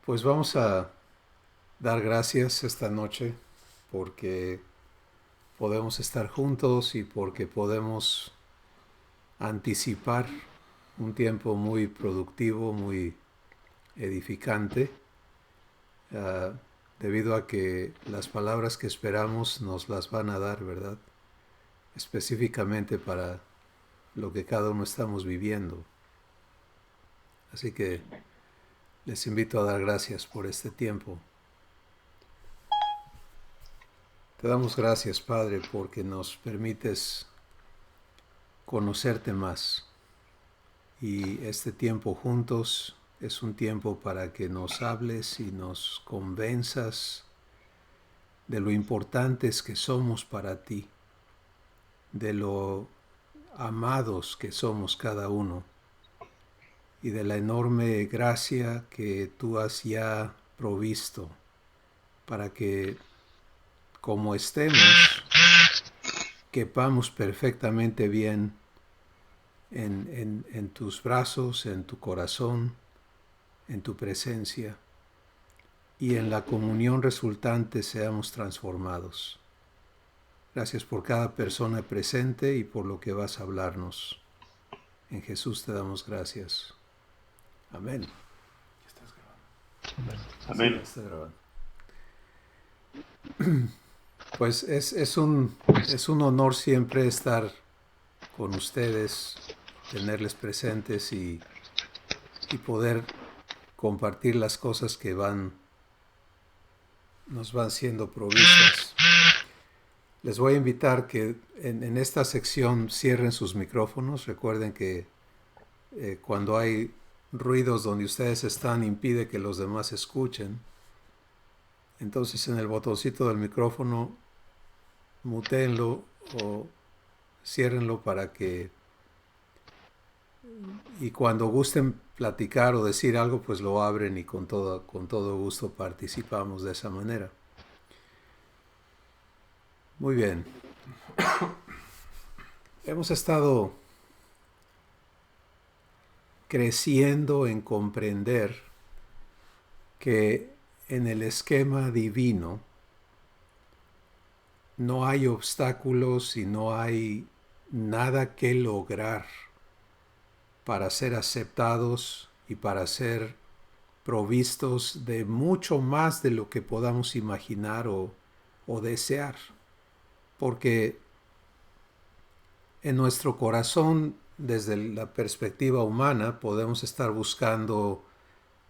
Pues vamos a dar gracias esta noche porque podemos estar juntos y porque podemos anticipar un tiempo muy productivo, muy edificante, uh, debido a que las palabras que esperamos nos las van a dar, ¿verdad? Específicamente para lo que cada uno estamos viviendo. Así que les invito a dar gracias por este tiempo. Te damos gracias, Padre, porque nos permites conocerte más. Y este tiempo juntos es un tiempo para que nos hables y nos convenzas de lo importantes que somos para ti, de lo amados que somos cada uno y de la enorme gracia que tú has ya provisto para que, como estemos, quepamos perfectamente bien en tus brazos, en tu corazón, en tu presencia, y en la comunión resultante seamos transformados. Gracias por cada persona presente y por lo que vas a hablarnos. En Jesús te damos gracias. Amén. ¿Estás grabando? Sí, ya Amén. está grabando. Pues es un honor siempre estar con ustedes, tenerles presentes y poder compartir las cosas que nos van siendo provistas. Les voy a invitar que en esta sección cierren sus micrófonos. Recuerden que cuando hay ruidos donde ustedes están impide que los demás escuchen. Entonces en el botoncito del micrófono mutéenlo o ciérrenlo para que, y cuando gusten platicar o decir algo, pues lo abren y con todo gusto participamos de esa manera. Muy bien. Hemos estado creciendo en comprender que en el esquema divino no hay obstáculos y no hay nada que lograr para ser aceptados y para ser provistos de mucho más de lo que podamos imaginar o desear. Porque en nuestro corazón, desde la perspectiva humana, podemos estar buscando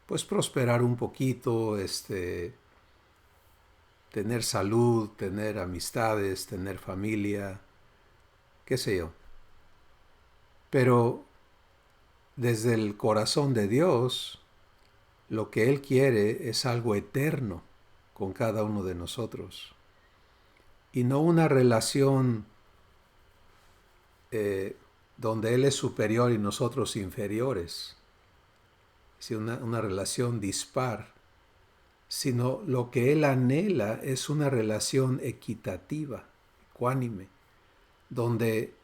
pues prosperar un poquito, tener salud, tener amistades, tener familia, qué sé yo. Pero desde el corazón de Dios, lo que Él quiere es algo eterno con cada uno de nosotros. Y no una relación donde Él es superior y nosotros inferiores, sino una relación dispar, sino lo que Él anhela es una relación equitativa, ecuánime, donde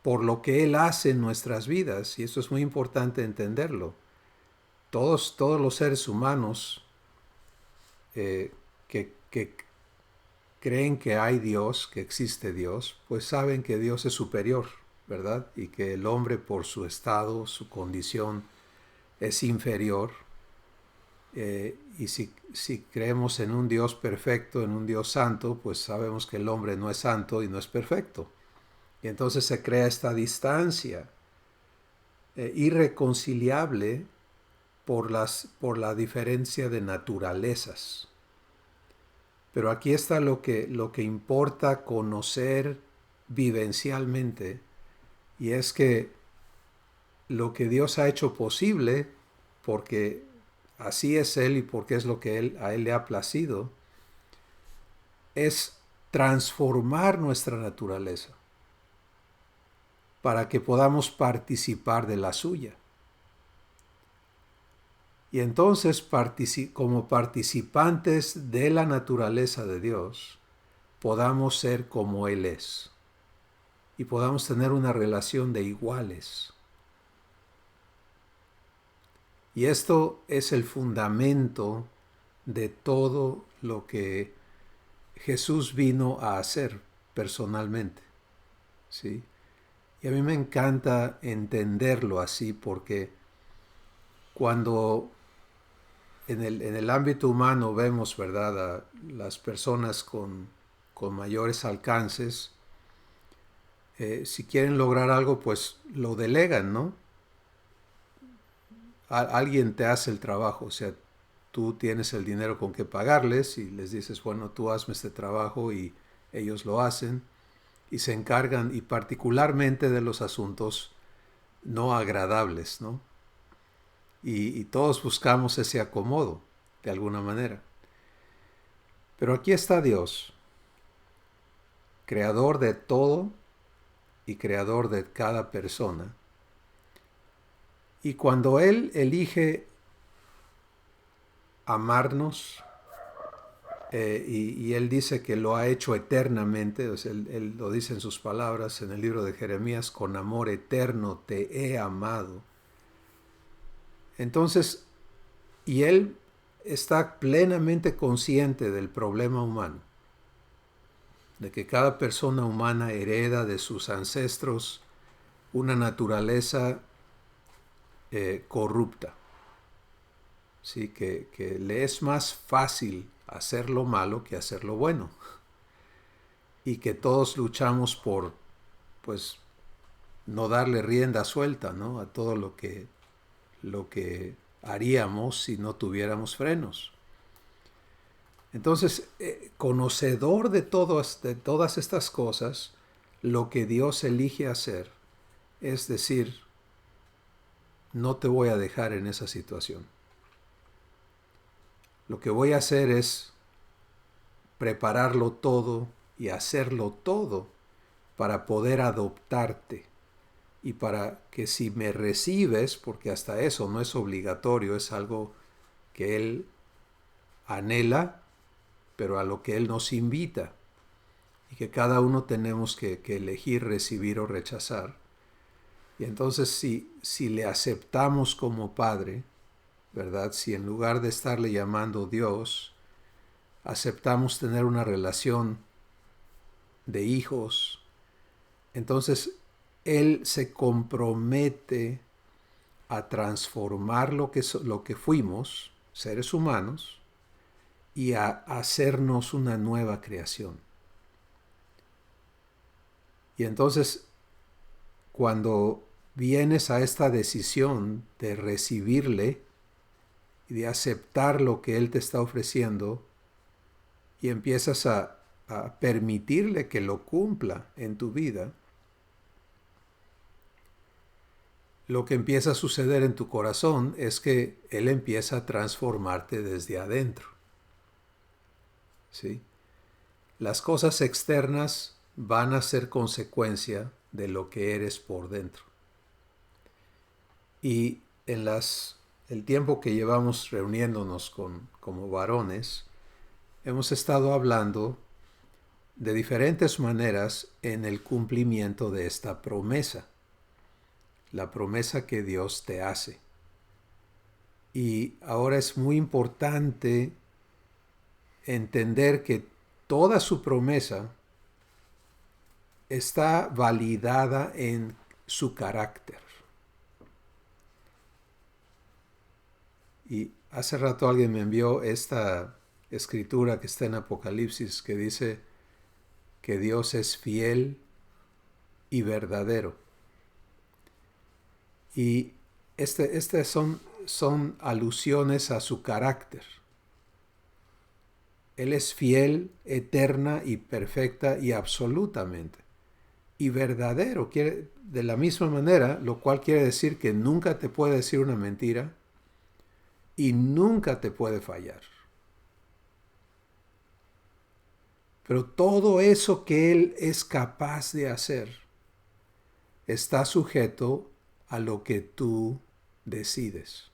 por lo que Él hace en nuestras vidas, y esto es muy importante entenderlo, todos los seres humanos que creen que hay Dios, que existe Dios, pues saben que Dios es superior, ¿verdad? Y que el hombre por su estado, su condición, es inferior. Y si creemos en un Dios perfecto, en un Dios santo, pues sabemos que el hombre no es santo y no es perfecto. Y entonces se crea esta distancia irreconciliable por la diferencia de naturalezas. Pero aquí está lo que importa conocer vivencialmente, y es que lo que Dios ha hecho posible, porque así es Él y porque es lo que a Él le ha placido, es transformar nuestra naturaleza para que podamos participar de la suya. Y entonces, como participantes de la naturaleza de Dios, podamos ser como Él es y podamos tener una relación de iguales. Y esto es el fundamento de todo lo que Jesús vino a hacer personalmente, ¿sí? Y a mí me encanta entenderlo así porque cuando en el ámbito humano vemos, ¿verdad?, a las personas con mayores alcances, si quieren lograr algo, pues lo delegan, ¿no? Alguien te hace el trabajo, o sea, tú tienes el dinero con que pagarles y les dices, bueno, tú hazme este trabajo y ellos lo hacen y se encargan y particularmente de los asuntos no agradables, ¿no? Y todos buscamos ese acomodo, de alguna manera. Pero aquí está Dios, creador de todo y creador de cada persona. Y cuando Él elige amarnos, y Él dice que lo ha hecho eternamente, o sea, él lo dice en sus palabras en el libro de Jeremías, con amor eterno te he amado. Entonces, y Él está plenamente consciente del problema humano, de que cada persona humana hereda de sus ancestros una naturaleza corrupta, ¿sí? Que le es más fácil hacer lo malo que hacer lo bueno, y que todos luchamos por, pues, no darle rienda suelta, ¿no?, a todo lo que haríamos si no tuviéramos frenos. Entonces, conocedor de todas estas cosas, lo que Dios elige hacer es decir, no te voy a dejar en esa situación. Lo que voy a hacer es prepararlo todo y hacerlo todo para poder adoptarte y para que si me recibes, porque hasta eso no es obligatorio, es algo que Él anhela, pero a lo que Él nos invita, y que cada uno tenemos que elegir recibir o rechazar. Y entonces si le aceptamos como Padre, ¿verdad? Si en lugar de estarle llamando Dios, aceptamos tener una relación de hijos, entonces Él se compromete a transformar lo que fuimos, seres humanos, y a hacernos una nueva creación. Y entonces, cuando vienes a esta decisión de recibirle y de aceptar lo que Él te está ofreciendo, y empiezas a permitirle que lo cumpla en tu vida, lo que empieza a suceder en tu corazón es que Él empieza a transformarte desde adentro, ¿sí? Las cosas externas van a ser consecuencia de lo que eres por dentro. Y en el tiempo que llevamos reuniéndonos como varones, hemos estado hablando de diferentes maneras en el cumplimiento de esta promesa, la promesa que Dios te hace. Y ahora es muy importante entender que toda su promesa está validada en su carácter. Y hace rato alguien me envió esta escritura que está en Apocalipsis que dice que Dios es fiel y verdadero. Y estas son alusiones a su carácter. Él es fiel, eterna y perfecta y absolutamente. Y verdadero, de la misma manera, lo cual quiere decir que nunca te puede decir una mentira y nunca te puede fallar. Pero todo eso que Él es capaz de hacer está sujeto a lo que tú decides.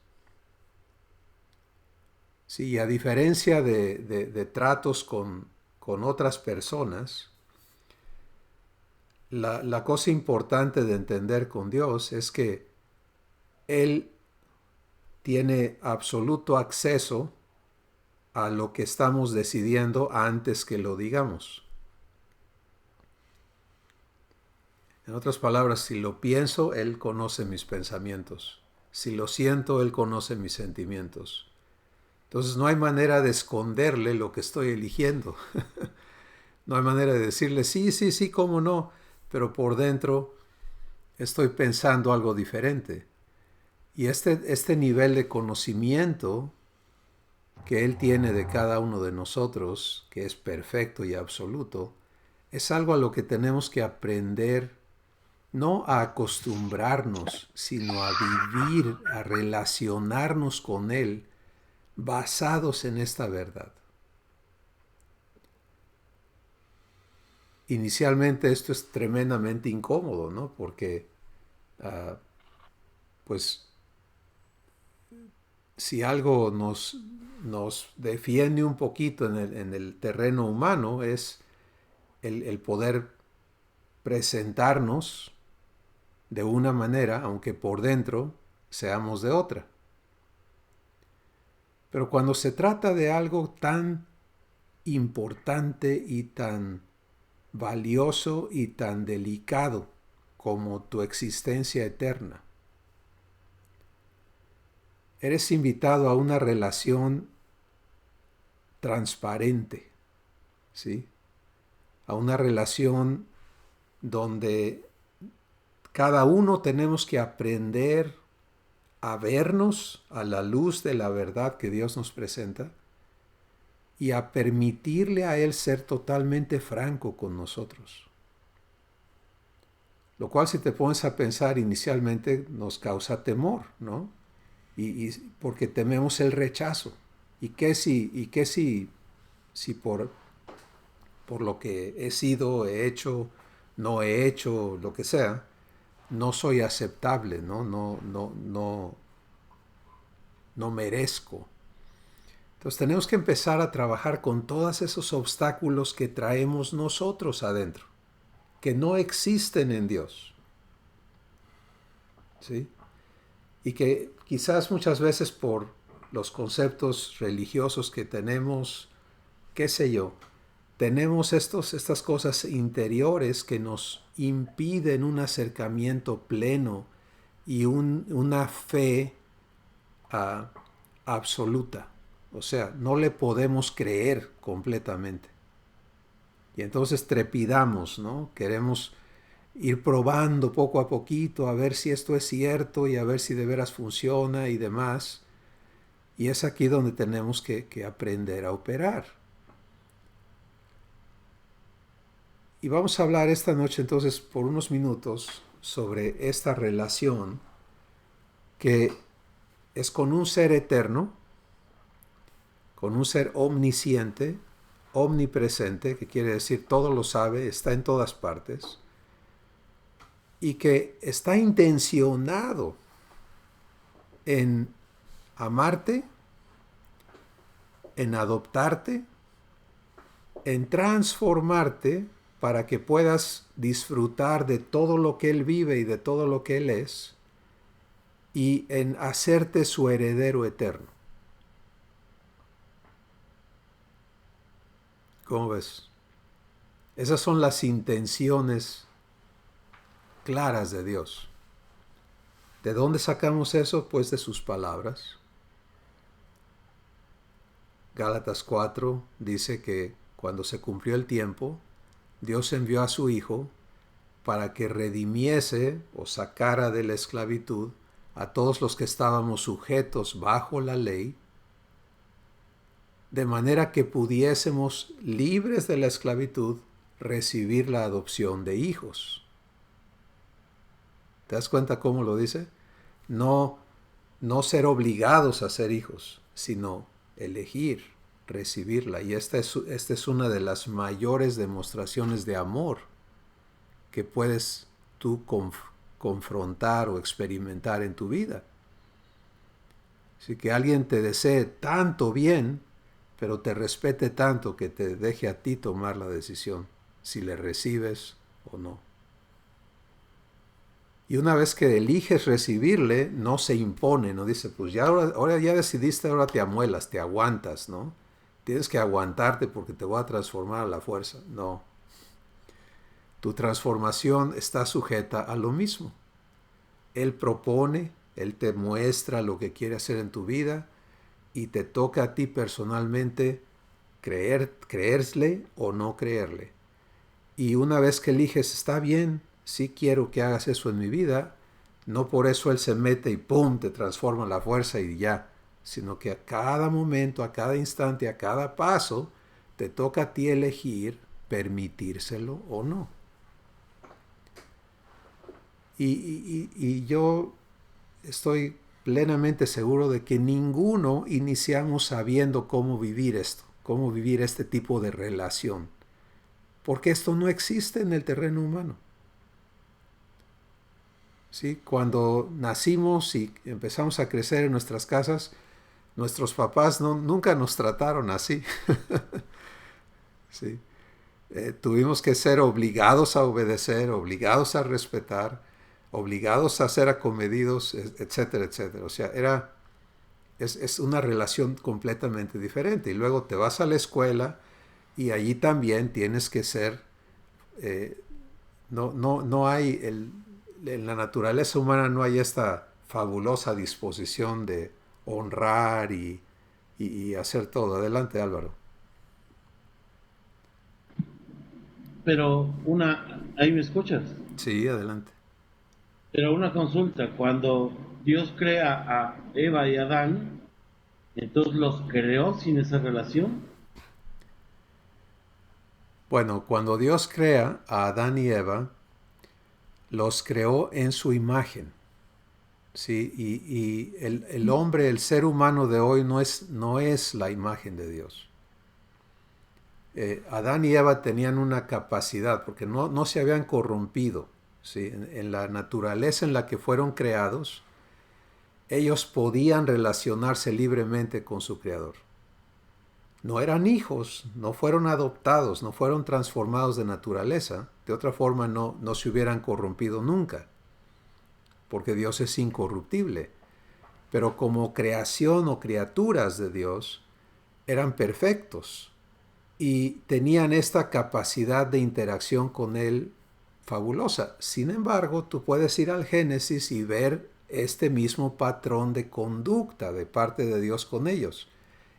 Sí, a diferencia de tratos con otras personas, la cosa importante de entender con Dios es que Él tiene absoluto acceso a lo que estamos decidiendo antes que lo digamos. En otras palabras, si lo pienso, Él conoce mis pensamientos. Si lo siento, Él conoce mis sentimientos. Entonces no hay manera de esconderle lo que estoy eligiendo. No hay manera de decirle, sí, sí, sí, cómo no, pero por dentro estoy pensando algo diferente. Y este nivel de conocimiento que Él tiene de cada uno de nosotros, que es perfecto y absoluto, es algo a lo que tenemos que aprender, no a acostumbrarnos, sino a vivir, a relacionarnos con Él basados en esta verdad. Inicialmente esto es tremendamente incómodo, ¿no? Porque, pues, si algo nos defiende un poquito en el terreno humano es el poder presentarnos de una manera, aunque por dentro seamos de otra. Pero cuando se trata de algo tan importante y tan valioso y tan delicado como tu existencia eterna, eres invitado a una relación transparente, ¿sí? A una relación donde cada uno tenemos que aprender a vernos a la luz de la verdad que Dios nos presenta y a permitirle a Él ser totalmente franco con nosotros. Lo cual, si te pones a pensar inicialmente, nos causa temor, ¿no? Y porque tememos el rechazo. ¿Y qué si por lo que he sido, he hecho, no he hecho, lo que sea, no soy aceptable, ¿no? No merezco? Entonces tenemos que empezar a trabajar con todos esos obstáculos que traemos nosotros adentro, que no existen en Dios, ¿sí? Y que quizás muchas veces por los conceptos religiosos que tenemos, qué sé yo, tenemos estas cosas interiores que nos impiden un acercamiento pleno y una fe absoluta. O sea, no le podemos creer completamente. Y entonces trepidamos, ¿no? Queremos ir probando poco a poquito a ver si esto es cierto y a ver si de veras funciona y demás. Y es aquí donde tenemos que aprender a operar. Y vamos a hablar esta noche entonces por unos minutos sobre esta relación que es con un ser eterno, con un ser omnisciente, omnipresente, que quiere decir todo lo sabe, está en todas partes, y que está intencionado en amarte, en adoptarte, en transformarte para que puedas disfrutar de todo lo que Él vive y de todo lo que Él es, y en hacerte su heredero eterno. ¿Cómo ves? Esas son las intenciones claras de Dios. ¿De dónde sacamos eso? Pues de sus palabras. Gálatas 4 dice que cuando se cumplió el tiempo, Dios envió a su Hijo para que redimiese o sacara de la esclavitud a todos los que estábamos sujetos bajo la ley, de manera que pudiésemos, libres de la esclavitud, recibir la adopción de hijos. ¿Te das cuenta cómo lo dice? No ser obligados a ser hijos, sino elegir, recibirla. Y esta es una de las mayores demostraciones de amor que puedes tú confrontar o experimentar en tu vida. Así que alguien te desee tanto bien, pero te respete tanto que te deje a ti tomar la decisión si le recibes o no. Y una vez que eliges recibirle, no se impone, no dice, pues ya ahora ya decidiste, ahora te amuelas, te aguantas, ¿no? Tienes que aguantarte porque te voy a transformar a la fuerza. No, tu transformación está sujeta a lo mismo. Él propone, Él te muestra lo que quiere hacer en tu vida y te toca a ti personalmente creerle o no creerle. Y una vez que eliges, está bien, sí quiero que hagas eso en mi vida, no por eso Él se mete y ¡pum!, te transforma la fuerza y ya, sino que a cada momento, a cada instante, a cada paso, te toca a ti elegir permitírselo o no. Y yo estoy plenamente seguro de que ninguno iniciamos sabiendo cómo vivir esto, cómo vivir este tipo de relación, porque esto no existe en el terreno humano. ¿Sí? Cuando nacimos y empezamos a crecer en nuestras casas, nuestros papás nunca nos trataron así. ¿Sí? Tuvimos que ser obligados a obedecer, obligados a respetar, obligados a ser acomedidos, etcétera, etcétera. O sea, es una relación completamente diferente. Y luego te vas a la escuela y allí también tienes que ser, no hay, en la naturaleza humana no hay esta fabulosa disposición de honrar y hacer todo. Adelante, Álvaro. Pero ahí me escuchas, Sí, adelante. pero una consulta, cuando Dios crea a Eva y Adán, entonces los creó sin esa relación. Bueno, cuando Dios crea a Adán y Eva, los creó en su imagen. ¿Sí? Y el hombre, el ser humano de hoy no es la imagen de Dios. Adán y Eva tenían una capacidad, porque no se habían corrompido. ¿Sí? En la naturaleza en la que fueron creados, ellos podían relacionarse libremente con su Creador. No eran hijos, no fueron adoptados, no fueron transformados de naturaleza. De otra forma no se hubieran corrompido nunca, porque Dios es incorruptible. Pero como creación o criaturas de Dios, eran perfectos y tenían esta capacidad de interacción con Él fabulosa. Sin embargo, tú puedes ir al Génesis y ver este mismo patrón de conducta de parte de Dios con ellos.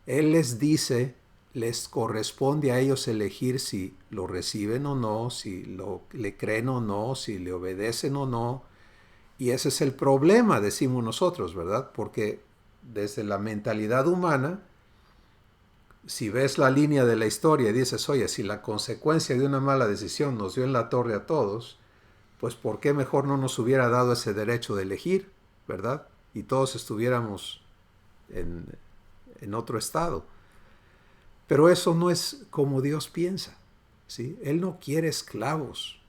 Él les dice, les corresponde a ellos elegir si lo reciben o no, si le creen o no, si le obedecen o no. Y ese es el problema, decimos nosotros, ¿verdad? Porque desde la mentalidad humana, si ves la línea de la historia y dices, oye, si la consecuencia de una mala decisión nos dio en la torre a todos, pues ¿por qué mejor no nos hubiera dado ese derecho de elegir, ¿verdad? Y todos estuviéramos en, en otro estado. Pero eso no es como Dios piensa, ¿sí? Él no quiere esclavos.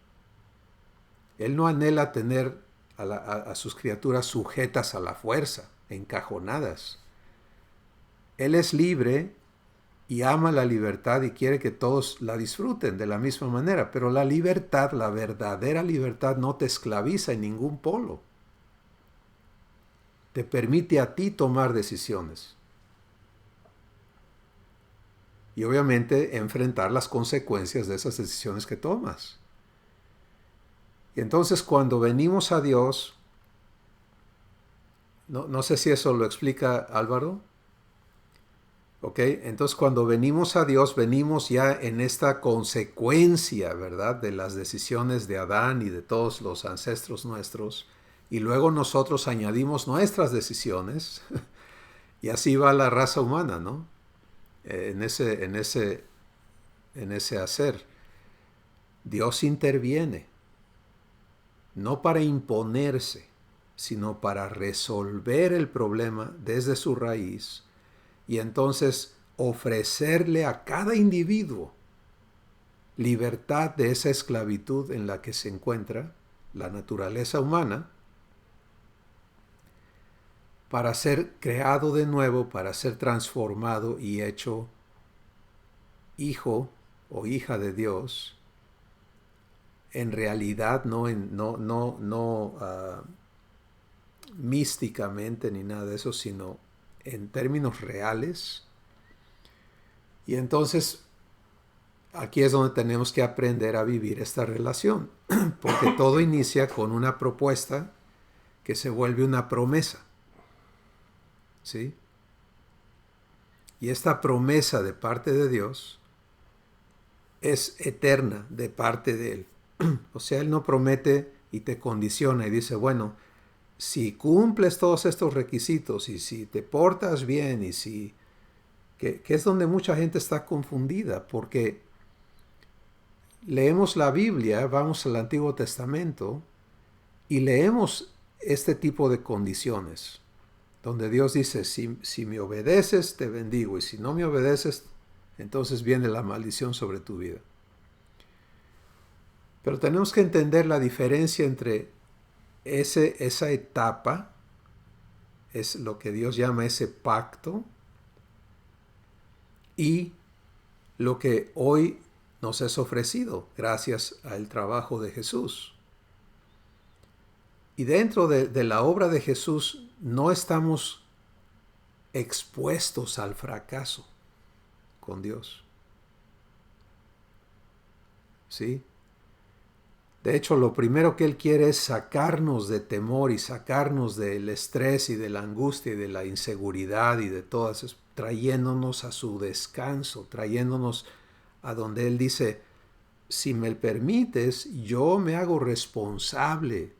Él no anhela tener a sus criaturas sujetas a la fuerza, encajonadas. Él es libre y ama la libertad y quiere que todos la disfruten de la misma manera, pero la libertad, la verdadera libertad, no te esclaviza en ningún polo. Te permite a ti tomar decisiones. Y obviamente enfrentar las consecuencias de esas decisiones que tomas. Y entonces cuando venimos a Dios, no sé si eso lo explica Álvaro. ¿Ok? Entonces cuando venimos a Dios, venimos ya en esta consecuencia, ¿verdad? De las decisiones de Adán y de todos los ancestros nuestros. Y luego nosotros añadimos nuestras decisiones. Y así va la raza humana, ¿no? En ese hacer. Dios interviene, no para imponerse, sino para resolver el problema desde su raíz y entonces ofrecerle a cada individuo libertad de esa esclavitud en la que se encuentra la naturaleza humana para ser creado de nuevo, para ser transformado y hecho hijo o hija de Dios en realidad, no místicamente ni nada de eso, sino en términos reales. Y entonces aquí es donde tenemos que aprender a vivir esta relación, porque todo inicia con una propuesta que se vuelve una promesa, ¿sí? Y esta promesa de parte de Dios es eterna de parte de Él. O sea, Él no promete y te condiciona y dice, bueno, si cumples todos estos requisitos y si te portas bien y si... que es donde mucha gente está confundida, porque leemos la Biblia, vamos al Antiguo Testamento y leemos este tipo de condiciones, donde Dios dice, si me obedeces, te bendigo, y si no me obedeces, entonces viene la maldición sobre tu vida. Pero tenemos que entender la diferencia entre esa etapa, es lo que Dios llama ese pacto, y lo que hoy nos es ofrecido gracias al trabajo de Jesús. Y dentro de la obra de Jesús no estamos expuestos al fracaso con Dios. ¿Sí? De hecho, lo primero que Él quiere es sacarnos de temor y sacarnos del estrés y de la angustia y de la inseguridad y de todas esas, trayéndonos a su descanso, trayéndonos a donde Él dice, si me permites, yo me hago responsable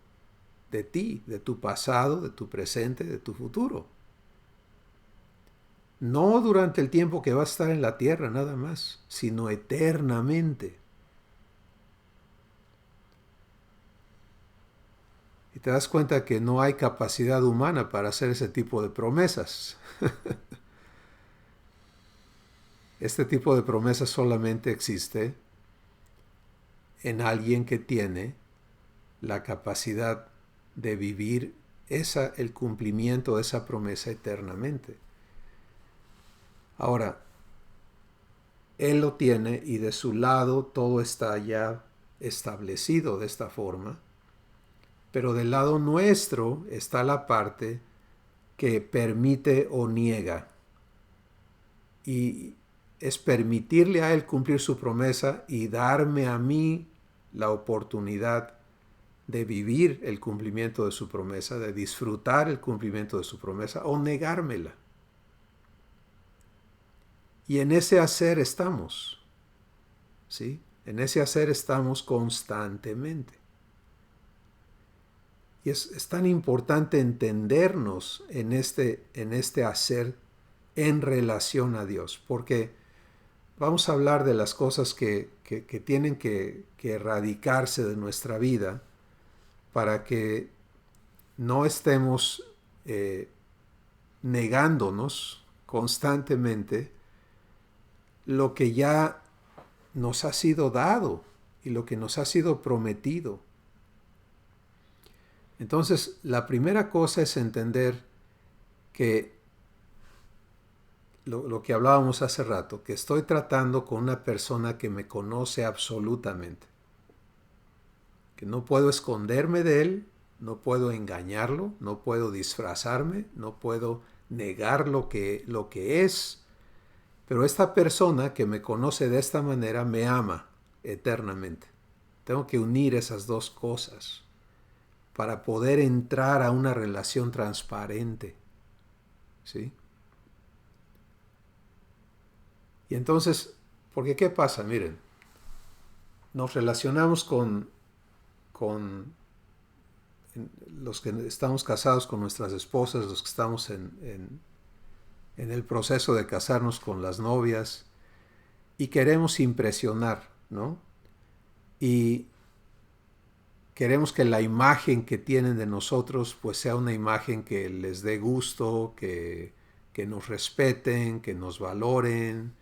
de ti, de tu pasado, de tu presente, de tu futuro. No durante el tiempo que vas a estar en la tierra nada más, sino eternamente. Y te das cuenta que no hay capacidad humana para hacer ese tipo de promesas. Este tipo de promesas solamente existe en alguien que tiene la capacidad de vivir el cumplimiento de esa promesa eternamente. Ahora, Él lo tiene y de su lado todo está ya establecido de esta forma, pero del lado nuestro está la parte que permite o niega. Y es permitirle a Él cumplir su promesa y darme a mí la oportunidad de vivir el cumplimiento de su promesa, de disfrutar el cumplimiento de su promesa o negármela. Y en ese hacer estamos, ¿sí? En ese hacer estamos constantemente. Y es tan importante entendernos en este hacer en relación a Dios, porque vamos a hablar de las cosas que tienen que erradicarse de nuestra vida para que no estemos negándonos constantemente lo que ya nos ha sido dado y lo que nos ha sido prometido. Entonces, la primera cosa es entender que lo que hablábamos hace rato, que estoy tratando con una persona que me conoce absolutamente, que no puedo esconderme de él, no puedo engañarlo, no puedo disfrazarme, no puedo negar lo que es, pero esta persona que me conoce de esta manera me ama eternamente. Tengo que unir esas dos cosas para poder entrar a una relación transparente, ¿sí? Y entonces, porque ¿qué pasa? Miren, nos relacionamos con los que estamos casados con nuestras esposas, los que estamos en el proceso de casarnos con las novias y queremos impresionar, ¿no? Y queremos que la imagen que tienen de nosotros pues sea una imagen que les dé gusto, que nos respeten, que nos valoren,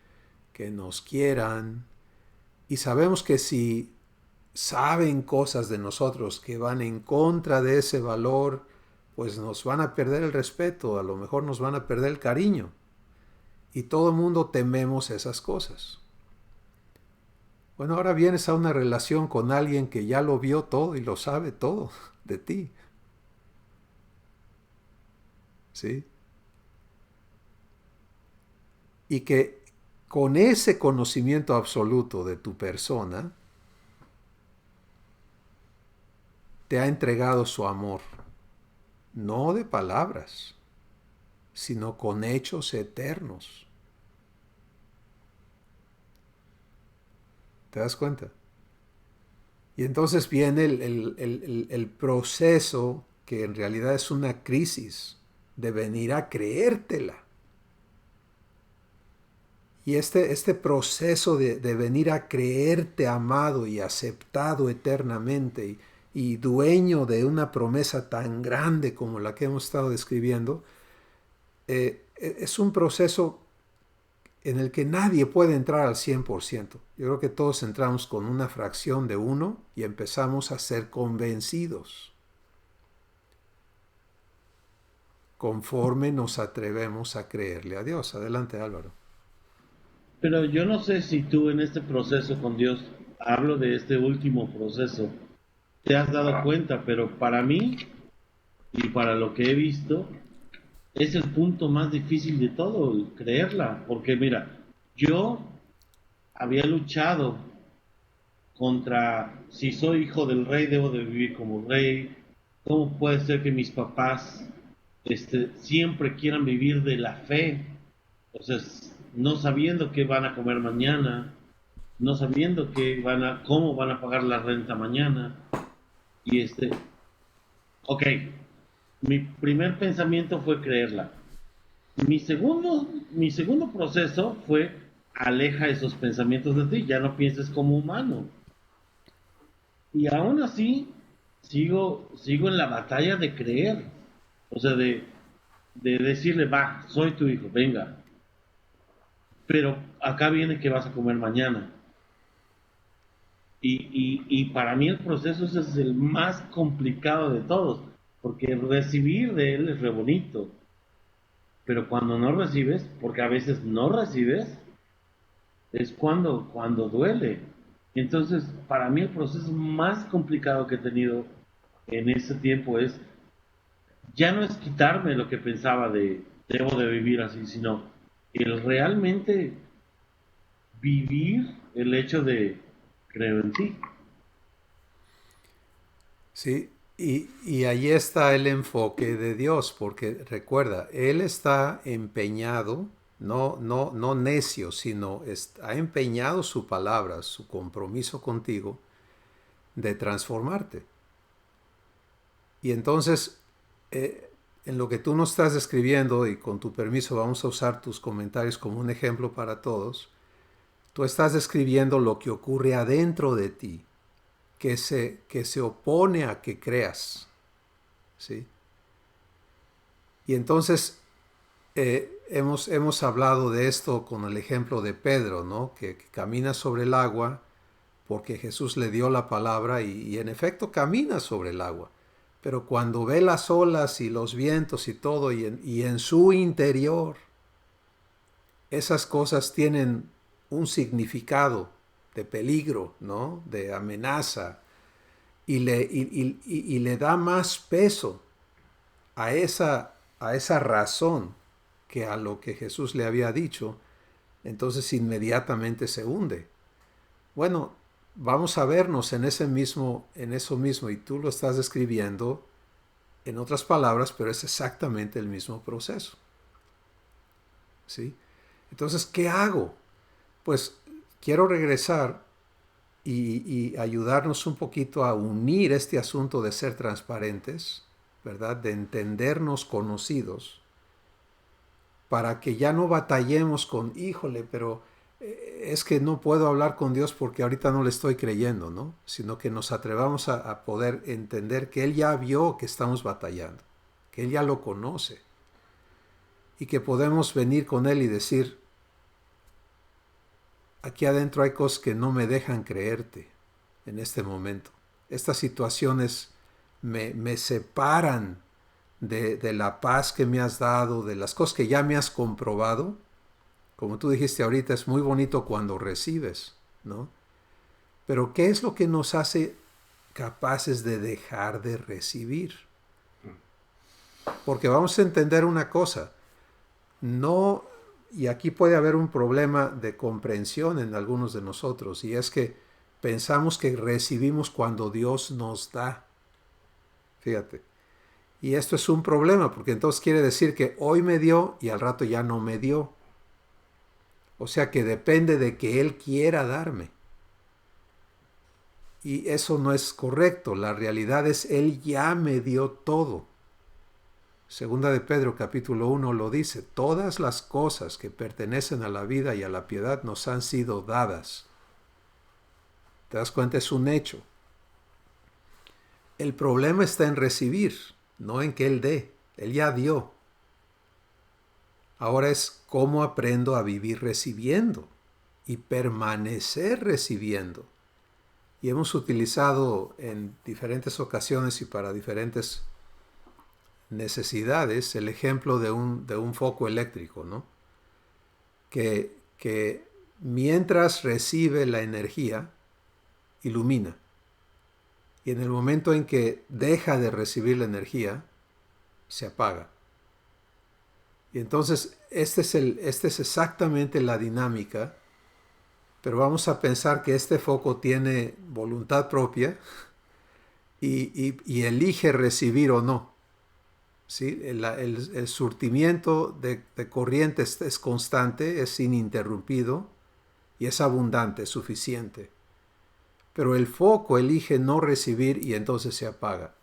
que nos quieran. Y sabemos que si saben cosas de nosotros que van en contra de ese valor, pues nos van a perder el respeto, a lo mejor nos van a perder el cariño. Y todo el mundo tememos esas cosas. Bueno, ahora vienes a una relación con alguien que ya lo vio todo y lo sabe todo de ti. ¿Sí? Y que con ese conocimiento absoluto de tu persona, te ha entregado su amor, no de palabras, sino con hechos eternos. ¿Te das cuenta? Y entonces viene el proceso que en realidad es una crisis de venir a creértela. Y este proceso de venir a creerte amado y aceptado eternamente y dueño de una promesa tan grande como la que hemos estado describiendo, es un proceso en el que nadie puede entrar al 100%. Yo creo que todos entramos con una fracción de uno y empezamos a ser convencidos conforme nos atrevemos a creerle a Dios. Adelante, Álvaro. Pero yo no sé si tú en este proceso con Dios, hablo de este último proceso, te has dado cuenta, pero para mí y para lo que he visto, es el punto más difícil de todo, el creerla. Porque mira, yo había luchado contra si soy hijo del rey, debo de vivir como rey. ¿Cómo puede ser que mis papás siempre quieran vivir de la fe? Entonces, no sabiendo qué van a comer mañana, no sabiendo cómo van a pagar la renta mañana. Y ok, mi primer pensamiento fue creerla. Mi segundo proceso fue aleja esos pensamientos de ti, ya no pienses como humano. Y aún así, sigo en la batalla de creer. O sea, de decirle, va, soy tu hijo, venga. Pero acá viene que vas a comer mañana. Y para mí el proceso ese es el más complicado de todos. Porque recibir de él es re bonito. Pero cuando no recibes, porque a veces no recibes, es cuando duele. Entonces, para mí el proceso más complicado que he tenido en ese tiempo es, ya no es quitarme lo que pensaba de debo de vivir así, sino el realmente vivir el hecho de creo en ti. Sí, y ahí está el enfoque de Dios, porque recuerda, Él está empeñado, no necio, sino ha empeñado su palabra, su compromiso contigo de transformarte. Y entonces, en lo que tú nos estás describiendo, y con tu permiso vamos a usar tus comentarios como un ejemplo para todos, tú estás describiendo lo que ocurre adentro de ti, que se opone a que creas. ¿Sí? Y entonces hemos hablado de esto con el ejemplo de Pedro, ¿no? Que camina sobre el agua porque Jesús le dio la palabra y en efecto camina sobre el agua. Pero cuando ve las olas y los vientos y todo, y en su interior, esas cosas tienen un significado de peligro, ¿no? De amenaza, y le da más peso a esa razón que a lo que Jesús le había dicho, entonces inmediatamente se hunde. Bueno, vamos a vernos en eso mismo, y tú lo estás describiendo en otras palabras, pero es exactamente el mismo proceso. ¿Sí? Entonces, ¿qué hago? Pues quiero regresar y ayudarnos un poquito a unir este asunto de ser transparentes, ¿verdad? De entendernos conocidos, para que ya no batallemos con, híjole, pero es que no puedo hablar con Dios porque ahorita no le estoy creyendo, ¿no? Sino que nos atrevamos a poder entender que Él ya vio que estamos batallando, que Él ya lo conoce, y que podemos venir con Él y decir, aquí adentro hay cosas que no me dejan creerte en este momento. Estas situaciones me separan de la paz que me has dado, de las cosas que ya me has comprobado. Como tú dijiste ahorita, es muy bonito cuando recibes, ¿no? Pero ¿qué es lo que nos hace capaces de dejar de recibir? Porque vamos a entender una cosa, no, y aquí puede haber un problema de comprensión en algunos de nosotros, y es que pensamos que recibimos cuando Dios nos da. Fíjate. Y esto es un problema, porque entonces quiere decir que hoy me dio y al rato ya no me dio. O sea que depende de que Él quiera darme. Y eso no es correcto. La realidad es, Él ya me dio todo. Segunda de Pedro capítulo 1 lo dice, todas las cosas que pertenecen a la vida y a la piedad nos han sido dadas. ¿Te das cuenta? Es un hecho. El problema está en recibir, no en que Él dé. Él ya dio. Ahora es cómo aprendo a vivir recibiendo y permanecer recibiendo. Y hemos utilizado en diferentes ocasiones y para diferentes necesidades el ejemplo de un foco eléctrico, ¿no? Que mientras recibe la energía, ilumina. Y en el momento en que deja de recibir la energía, se apaga. Y entonces esta es exactamente la dinámica, pero vamos a pensar que este foco tiene voluntad propia y elige recibir o no. ¿Sí? El surtimiento de corriente es constante, es ininterrumpido y es abundante, es suficiente. Pero el foco elige no recibir y entonces se apaga.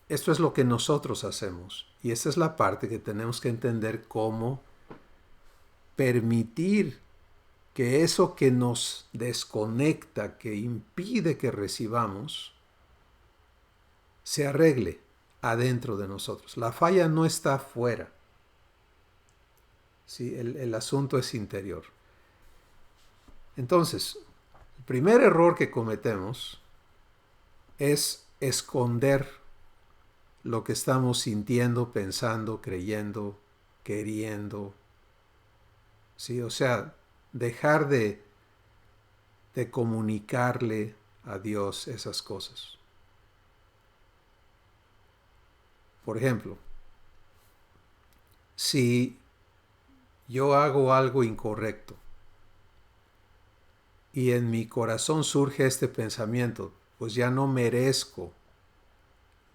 Esto es lo que nosotros hacemos. Y esa es la parte que tenemos que entender, cómo permitir que eso que nos desconecta, que impide que recibamos, se arregle adentro de nosotros. La falla no está afuera. ¿Sí? El asunto es interior. Entonces, el primer error que cometemos es esconder lo que estamos sintiendo, pensando, creyendo, queriendo. ¿Sí? O sea, dejar de comunicarle a Dios esas cosas. Por ejemplo, si yo hago algo incorrecto y en mi corazón surge este pensamiento, pues ya no merezco,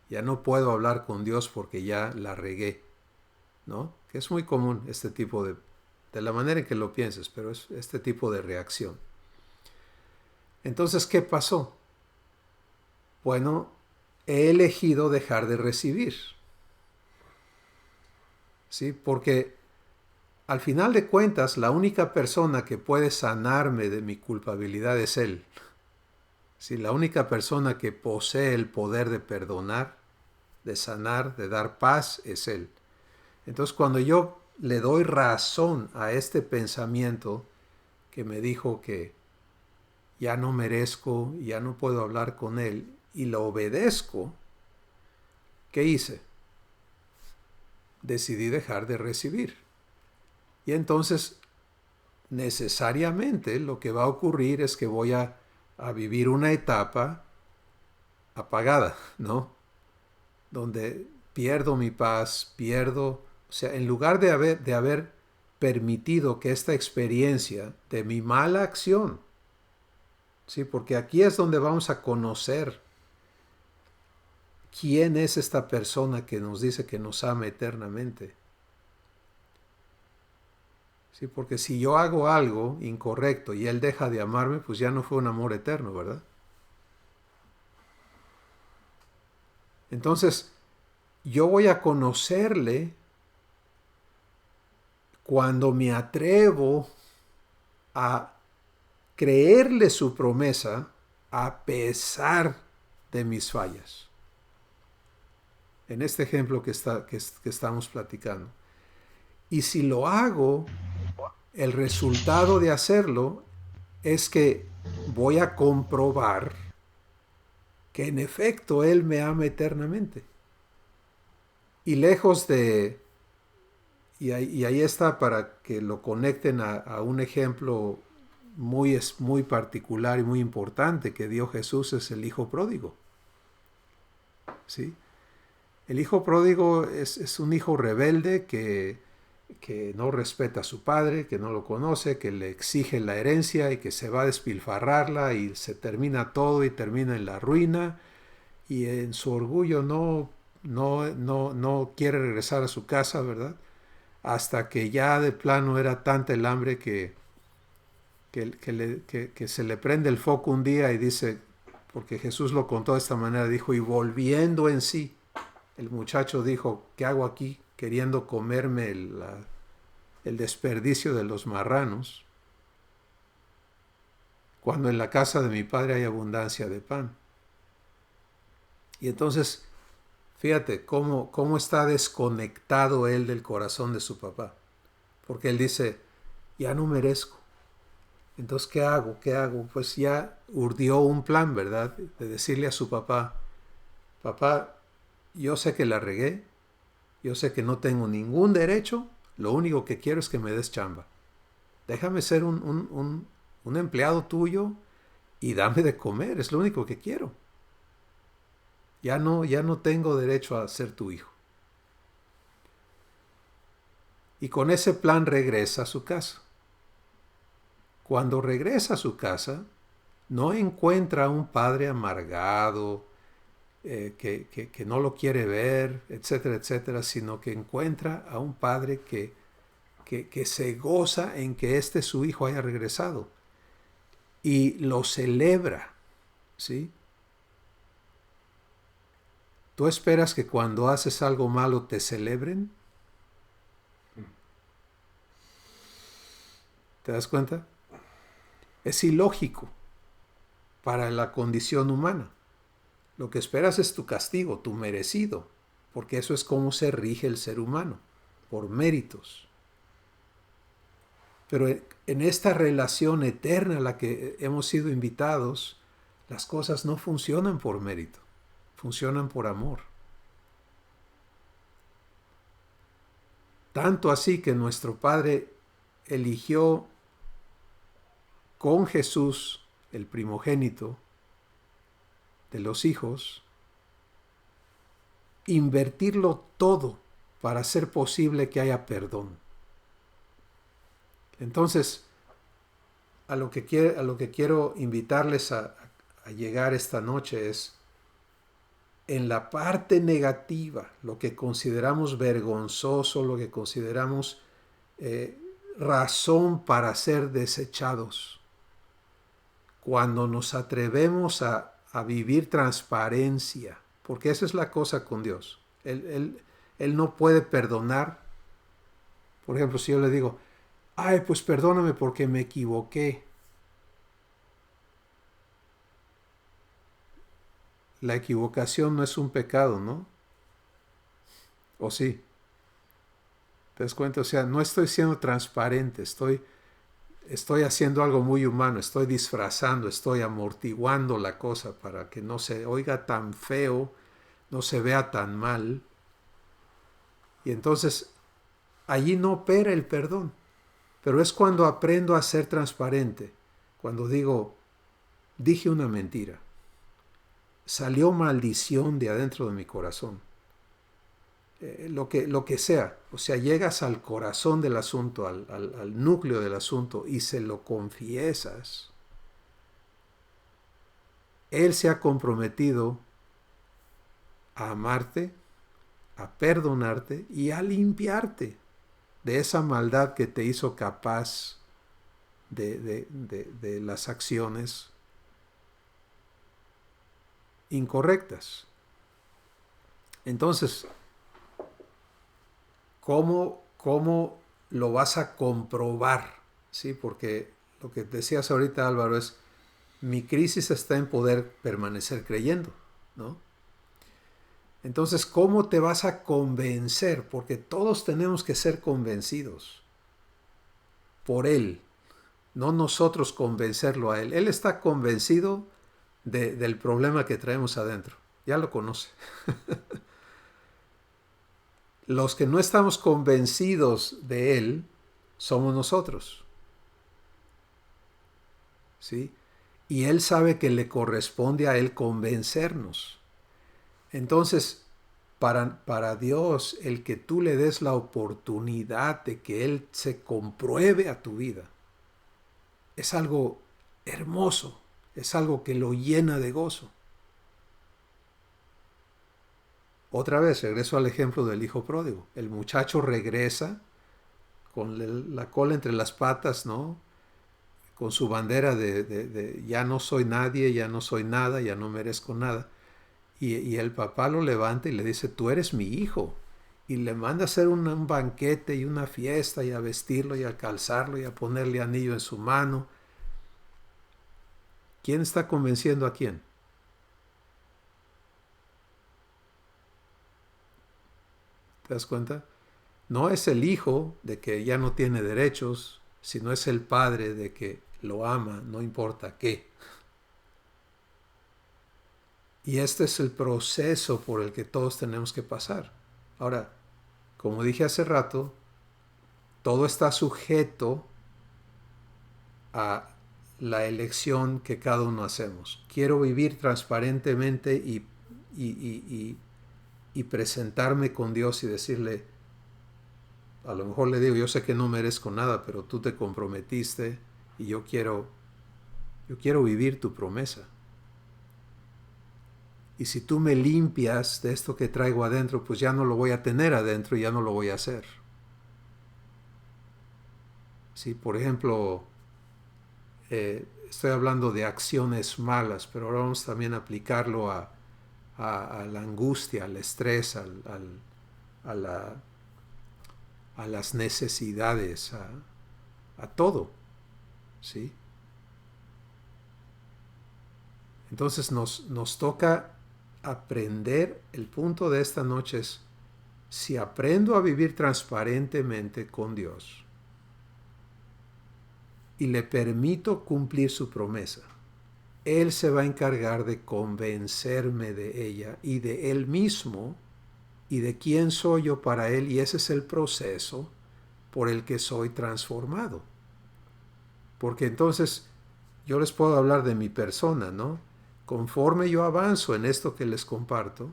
ya no puedo hablar con Dios porque ya la regué, ¿no? Que es muy común este tipo de la manera en que lo pienses, pero es este tipo de reacción. Entonces, ¿qué pasó? Bueno, he elegido dejar de recibir. ¿Sí? Porque al final de cuentas, la única persona que puede sanarme de mi culpabilidad es Él. ¿Sí? La única persona que posee el poder de perdonar, de sanar, de dar paz, es Él. Entonces, cuando yo le doy razón a este pensamiento que me dijo que ya no merezco, ya no puedo hablar con Él, y lo obedezco, ¿qué hice? Decidí dejar de recibir. Y entonces, necesariamente, lo que va a ocurrir es que voy a vivir una etapa apagada, ¿no? Donde pierdo mi paz, o sea, en lugar de haber permitido que esta experiencia de mi mala acción, ¿sí? Porque aquí es donde vamos a conocer quién es esta persona que nos dice que nos ama eternamente. ¿Sí? Porque si yo hago algo incorrecto y Él deja de amarme, pues ya no fue un amor eterno, ¿verdad? Entonces, yo voy a conocerle cuando me atrevo a creerle su promesa a pesar de mis fallas. En este ejemplo que estamos platicando. Y si lo hago, el resultado de hacerlo es que voy a comprobar que en efecto Él me ama eternamente. Y lejos de... Y ahí está para que lo conecten a un ejemplo muy particular y muy importante que dio Jesús es el hijo pródigo. ¿Sí? El hijo pródigo es un hijo rebelde que no respeta a su padre, que no lo conoce, que le exige la herencia y que se va a despilfarrarla y se termina todo y termina en la ruina y en su orgullo no quiere regresar a su casa, ¿verdad? Hasta que ya de plano era tanta el hambre que se le prende el foco un día y dice, porque Jesús lo contó de esta manera, dijo, y volviendo en sí, el muchacho dijo, ¿qué hago aquí queriendo comerme el desperdicio de los marranos cuando en la casa de mi padre hay abundancia de pan? Y entonces, fíjate cómo está desconectado él del corazón de su papá. Porque él dice, ya no merezco. Entonces, ¿qué hago? ¿Qué hago? Pues ya urdió un plan, ¿verdad? De decirle a su papá, papá, yo sé que la regué, yo sé que no tengo ningún derecho, lo único que quiero es que me des chamba. Déjame ser un empleado tuyo y dame de comer, es lo único que quiero. Ya no tengo derecho a ser tu hijo. Y con ese plan regresa a su casa. Cuando regresa a su casa, no encuentra a un padre amargado, que no lo quiere ver, etcétera, etcétera, sino que encuentra a un padre que se goza en que su hijo haya regresado y lo celebra, ¿sí? ¿Tú esperas que cuando haces algo malo te celebren? ¿Te das cuenta? Es ilógico para la condición humana. Lo que esperas es tu castigo, tu merecido, porque eso es como se rige el ser humano, por méritos. Pero en esta relación eterna a la que hemos sido invitados, las cosas no funcionan por mérito, funcionan por amor. Tanto así que nuestro Padre eligió con Jesús, el primogénito de los hijos, invertirlo todo para hacer posible que haya perdón. Entonces, a lo que quiero invitarles a llegar esta noche es, en la parte negativa, lo que consideramos vergonzoso, lo que consideramos razón para ser desechados, cuando nos atrevemos a vivir transparencia, porque esa es la cosa con Dios. Él no puede perdonar. Por ejemplo, si yo le digo, ay, pues perdóname porque me equivoqué. La equivocación no es un pecado, ¿no? ¿O sí? ¿Te das cuenta? O sea, no estoy siendo transparente, estoy haciendo algo muy humano, estoy disfrazando, estoy amortiguando la cosa para que no se oiga tan feo, no se vea tan mal. Y entonces, allí no opera el perdón. Pero es cuando aprendo a ser transparente, cuando digo, dije una mentira, salió maldición de adentro de mi corazón. Lo que sea, o sea, llegas al corazón del asunto, al núcleo del asunto y se lo confiesas. Él se ha comprometido a amarte, a perdonarte y a limpiarte de esa maldad que te hizo capaz de las acciones incorrectas. Entonces, ¿cómo lo vas a comprobar? ¿Sí? Porque lo que decías ahorita, Álvaro, es mi crisis está en poder permanecer creyendo, ¿no? Entonces, ¿cómo te vas a convencer? Porque todos tenemos que ser convencidos por Él, no nosotros convencerlo a Él. Él está convencido del problema que traemos adentro, ya lo conoce. Los que no estamos convencidos de Él somos nosotros. ¿sí? Y Él sabe que le corresponde a Él convencernos. Entonces, para Dios, el que tú le des la oportunidad de que Él se compruebe a tu vida, es algo hermoso, es algo que lo llena de gozo. Otra vez, regreso al ejemplo del hijo pródigo. El muchacho regresa con la cola entre las patas, ¿no? Con su bandera de ya no soy nadie, ya no soy nada, ya no merezco nada. Y el papá lo levanta y le dice, tú eres mi hijo. Y le manda a hacer un banquete y una fiesta y a vestirlo y a calzarlo y a ponerle anillo en su mano. ¿Quién está convenciendo a quién? ¿Te das cuenta? No es el hijo de que ya no tiene derechos, sino es el padre de que lo ama, no importa qué. Y este es el proceso por el que todos tenemos que pasar. Ahora, como dije hace rato, todo está sujeto a la elección que cada uno hacemos. Quiero vivir transparentemente y presentarme con Dios y decirle, a lo mejor le digo, yo sé que no merezco nada, pero tú te comprometiste y yo quiero vivir tu promesa. Y si tú me limpias de esto que traigo adentro, pues ya no lo voy a tener adentro y ya no lo voy a hacer. Si, por ejemplo, estoy hablando de acciones malas, pero ahora vamos también a aplicarlo a la angustia, al estrés, a, la, a las necesidades, a todo, ¿sí? Entonces nos toca aprender, el punto de esta noche es, si aprendo a vivir transparentemente con Dios y le permito cumplir su promesa, Él se va a encargar de convencerme de ella y de Él mismo y de quién soy yo para Él, y ese es el proceso por el que soy transformado. Porque entonces yo les puedo hablar de mi persona, ¿no? Conforme yo avanzo en esto que les comparto,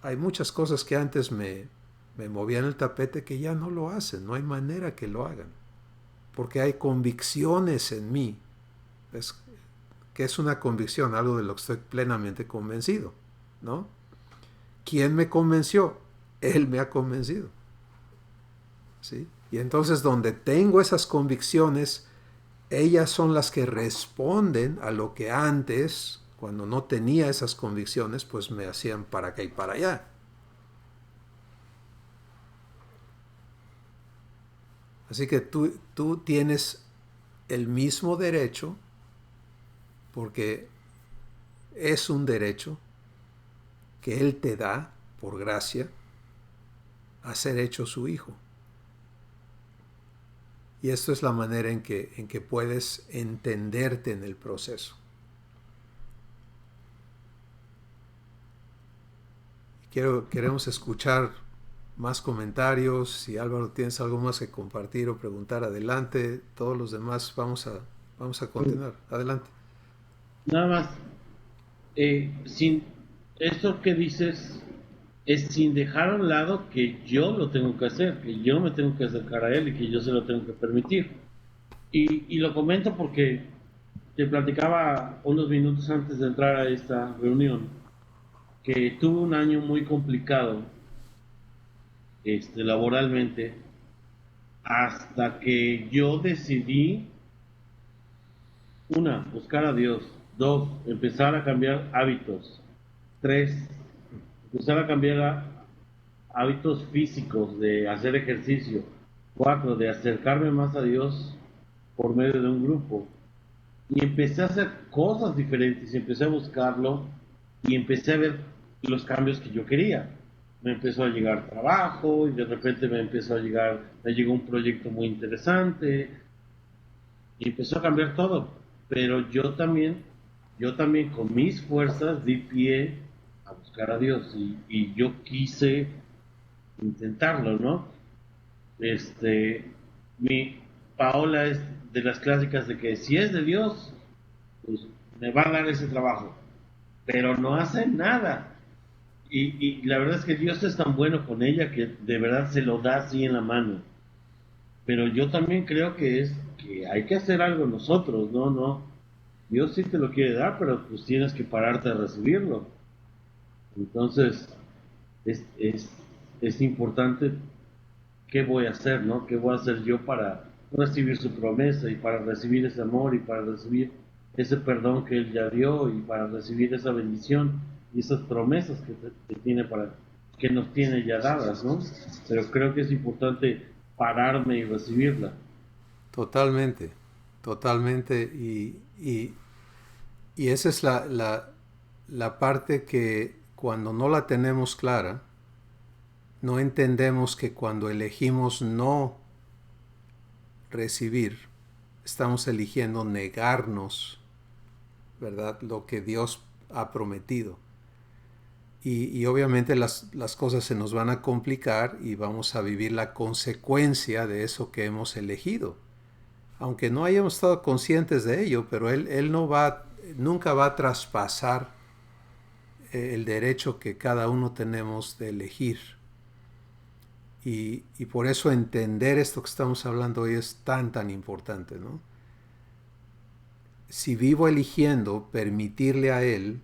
hay muchas cosas que antes me movían el tapete que ya no lo hacen, no hay manera que lo hagan. Porque hay convicciones en mí. Es, ¿qué es una convicción? Algo de lo que estoy plenamente convencido, ¿no? ¿Quién me convenció? Él me ha convencido, ¿sí? Y entonces donde tengo esas convicciones, ellas son las que responden a lo que antes, cuando no tenía esas convicciones, pues me hacían para acá y para allá. Así que tú tienes el mismo derecho, porque es un derecho que Él te da por gracia a ser hecho su hijo. Y esto es la manera en que puedes entenderte en el proceso. Queremos escuchar más comentarios. Si Álvaro tienes algo más que compartir o preguntar, adelante. Todos los demás vamos a continuar. Adelante. Nada más, sin eso que dices es sin dejar a un lado que yo lo tengo que hacer, que yo me tengo que acercar a él y que yo se lo tengo que permitir. Y lo comento porque te platicaba unos minutos antes de entrar a esta reunión que tuve un año muy complicado laboralmente hasta que yo decidí, una, buscar a Dios, dos, empezar a cambiar hábitos, tres, empezar a cambiar hábitos físicos de hacer ejercicio, cuatro, de acercarme más a Dios por medio de un grupo. Y empecé a hacer cosas diferentes, y empecé a buscarlo y empecé a ver los cambios que yo quería. Me empezó a llegar trabajo y de repente me llegó un proyecto muy interesante y empezó a cambiar todo. Pero yo también con mis fuerzas di pie a buscar a Dios y yo quise intentarlo, ¿no? Este, mi, Paola es de las clásicas de que si es de Dios, pues me va a dar ese trabajo, pero no hace nada. Y la verdad es que Dios es tan bueno con ella que de verdad se lo da así en la mano. Pero yo también creo que es que hay que hacer algo nosotros, no, no. Dios sí te lo quiere dar, pero pues tienes que pararte a recibirlo. Entonces, es, es, es importante qué voy a hacer, ¿no? ¿Qué voy a hacer yo para recibir su promesa y para recibir ese amor y para recibir ese perdón que Él ya dio y para recibir esa bendición y esas promesas que tiene para que nos tiene ya dadas, ¿no? Pero creo que es importante pararme y recibirla. Totalmente, totalmente. Y esa es la parte que cuando no la tenemos clara, no entendemos que cuando elegimos no recibir, estamos eligiendo negarnos, ¿verdad? Lo que Dios ha prometido. Y obviamente las cosas se nos van a complicar y vamos a vivir la consecuencia de eso que hemos elegido. Aunque no hayamos estado conscientes de ello, pero él no va, nunca va a traspasar el derecho que cada uno tenemos de elegir. Y por eso entender esto que estamos hablando hoy es tan importante, ¿no? Si vivo eligiendo permitirle a Él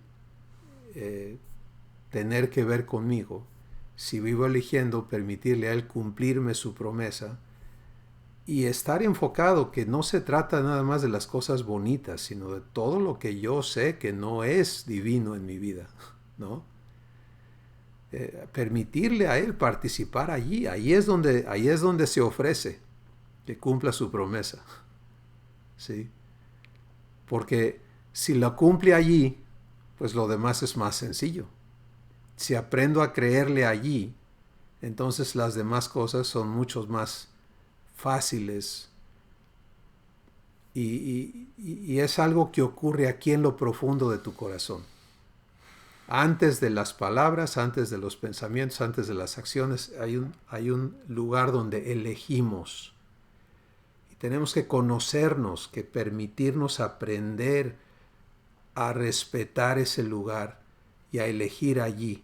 eh, tener que ver conmigo, si vivo eligiendo permitirle a Él cumplirme su promesa y estar enfocado que no se trata nada más de las cosas bonitas, sino de todo lo que yo sé que no es divino en mi vida, ¿no? Permitirle a Él participar allí, ahí es donde se ofrece que cumpla su promesa, ¿sí? Porque si la cumple allí, pues lo demás es más sencillo. Si aprendo a creerle allí, entonces las demás cosas son mucho más fáciles y es algo que ocurre aquí en lo profundo de tu corazón. Antes de las palabras, antes de los pensamientos, antes de las acciones, hay un lugar donde elegimos. Y tenemos que conocernos, que permitirnos aprender a respetar ese lugar y a elegir allí.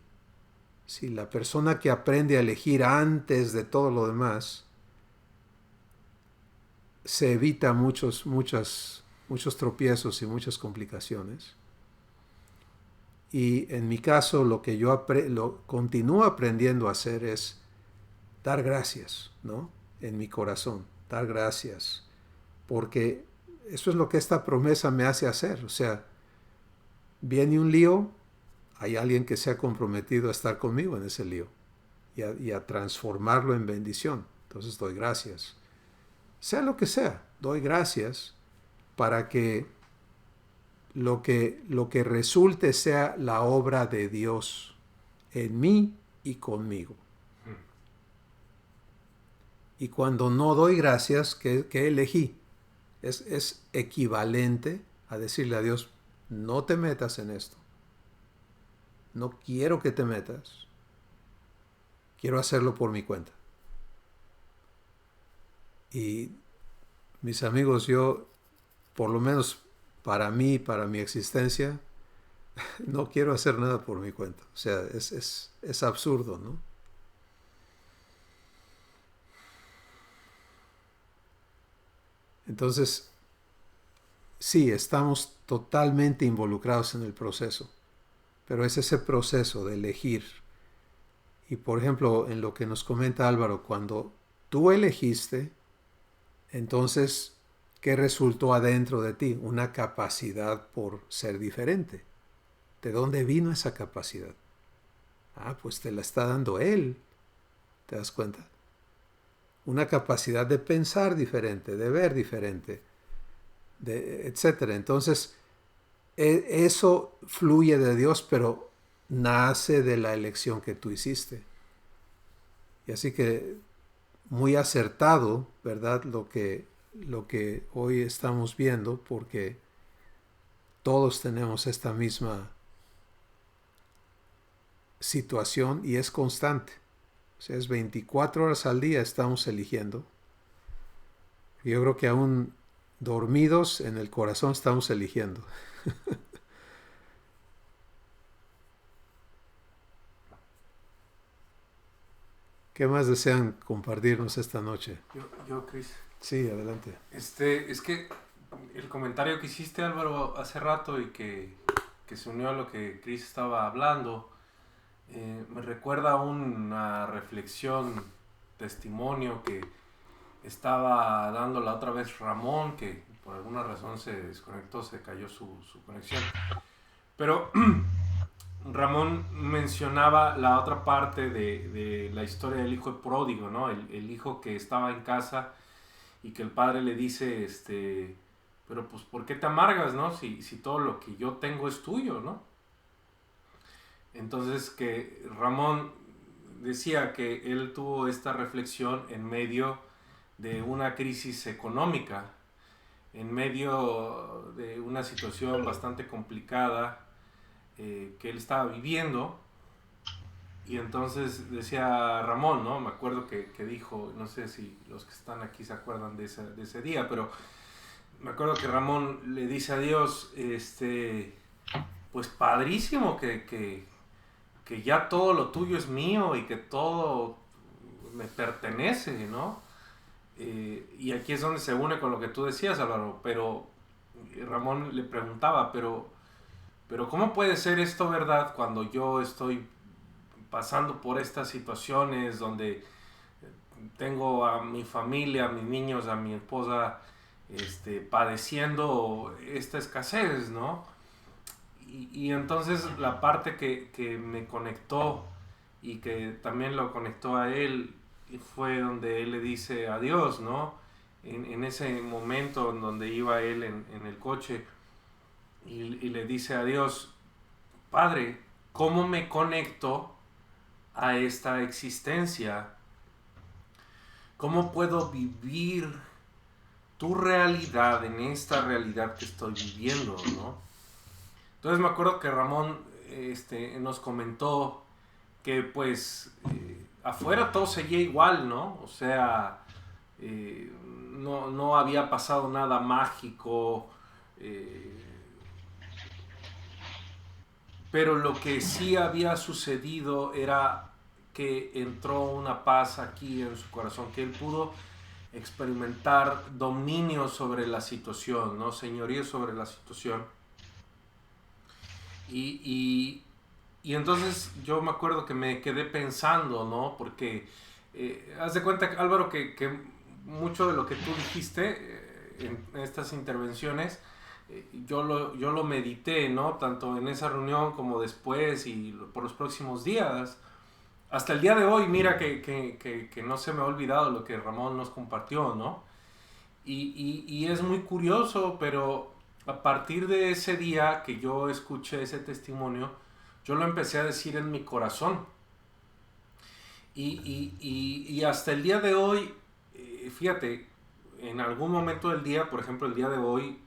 Si la persona que aprende a elegir antes de todo lo demás, se evita muchos tropiezos y muchas complicaciones. Y en mi caso, lo que yo continúo aprendiendo a hacer es dar gracias, ¿no? En mi corazón, dar gracias. Porque eso es lo que esta promesa me hace hacer. O sea, viene un lío, hay alguien que se ha comprometido a estar conmigo en ese lío y a transformarlo en bendición. Entonces doy gracias. Sea lo que sea, doy gracias para que lo que resulte sea la obra de Dios en mí y conmigo. Y cuando no doy gracias, ¿qué elegí? Es equivalente a decirle a Dios, no te metas en esto. No quiero que te metas. Quiero hacerlo por mi cuenta. Y mis amigos, yo, por lo menos para mí, para mi existencia, no quiero hacer nada por mi cuenta. O sea, es absurdo, ¿no? Entonces, sí, estamos totalmente involucrados en el proceso, pero es ese proceso de elegir. Y por ejemplo, en lo que nos comenta Álvaro, cuando tú elegiste, entonces, ¿qué resultó adentro de ti? Una capacidad por ser diferente. ¿De dónde vino esa capacidad? Ah, pues te la está dando Él. ¿Te das cuenta? Una capacidad de pensar diferente, de ver diferente, etcétera. Entonces, eso fluye de Dios, pero nace de la elección que tú hiciste. Y así que muy acertado, ¿verdad? Lo que hoy estamos viendo, porque todos tenemos esta misma situación y es constante. O sea, es 24 horas al día estamos eligiendo Yo creo que aún dormidos en el corazón estamos eligiendo. ¿Qué más desean compartirnos esta noche? Cris. Sí, adelante. Es que el comentario que hiciste, Álvaro, hace rato y que se unió a lo que Cris estaba hablando, me recuerda a una reflexión, testimonio que estaba dando la otra vez Ramón, que por alguna razón se desconectó, se cayó su conexión. Pero Ramón mencionaba la otra parte de la historia del hijo pródigo, ¿no? El hijo que estaba en casa y que el padre le dice, pero pues ¿por qué te amargas, no? Si todo lo que yo tengo es tuyo, ¿no? Entonces que Ramón decía que él tuvo esta reflexión en medio de una crisis económica, en medio de una situación bastante complicada que él estaba viviendo. Y entonces decía Ramón, ¿no? Me acuerdo que dijo, no sé si los que están aquí se acuerdan de ese día, pero me acuerdo que Ramón le dice a Dios, pues padrísimo que ya todo lo tuyo es mío y que todo me pertenece, ¿no? Y aquí es donde se une con lo que tú decías, Álvaro, pero Ramón le preguntaba, pero ¿cómo puede ser esto verdad cuando yo estoy pasando por estas situaciones donde tengo a mi familia, a mis niños, a mi esposa, padeciendo esta escasez, ¿no? Y entonces la parte que me conectó y que también lo conectó a él fue donde él le dice adiós, ¿no? En ese momento en donde iba él en el coche y le dice adiós, Padre, ¿cómo me conecto a esta existencia? ¿Cómo puedo vivir tu realidad en esta realidad que estoy viviendo, ¿no? Entonces me acuerdo que Ramón nos comentó que pues afuera todo seguía igual, ¿no? O sea, no había pasado nada mágico, pero lo que sí había sucedido era que entró una paz aquí en su corazón, que él pudo experimentar dominio sobre la situación, ¿no? Señorío sobre la situación. Y entonces yo me acuerdo que me quedé pensando, ¿no? Porque haz de cuenta, Álvaro, que mucho de lo que tú dijiste en estas intervenciones, yo lo medité, ¿no? Tanto en esa reunión como después y por los próximos días. Hasta el día de hoy, mira que no se me ha olvidado lo que Ramón nos compartió, ¿no? Y es muy curioso, pero a partir de ese día que yo escuché ese testimonio, yo lo empecé a decir en mi corazón. Y hasta el día de hoy, fíjate, en algún momento del día, por ejemplo el día de hoy,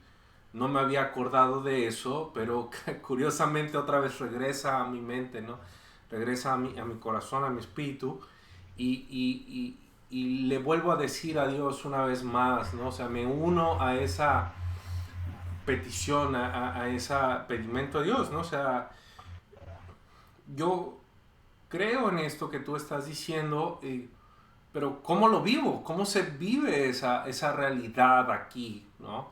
no me había acordado de eso, pero curiosamente otra vez regresa a mi mente, ¿no? Regresa a mi corazón, a mi espíritu, y le vuelvo a decir a Dios una vez más, ¿no? O sea, me uno a esa petición, a ese pedimento a Dios, ¿no? O sea, yo creo en esto que tú estás diciendo, pero ¿cómo lo vivo? ¿Cómo se vive esa realidad aquí, ¿no?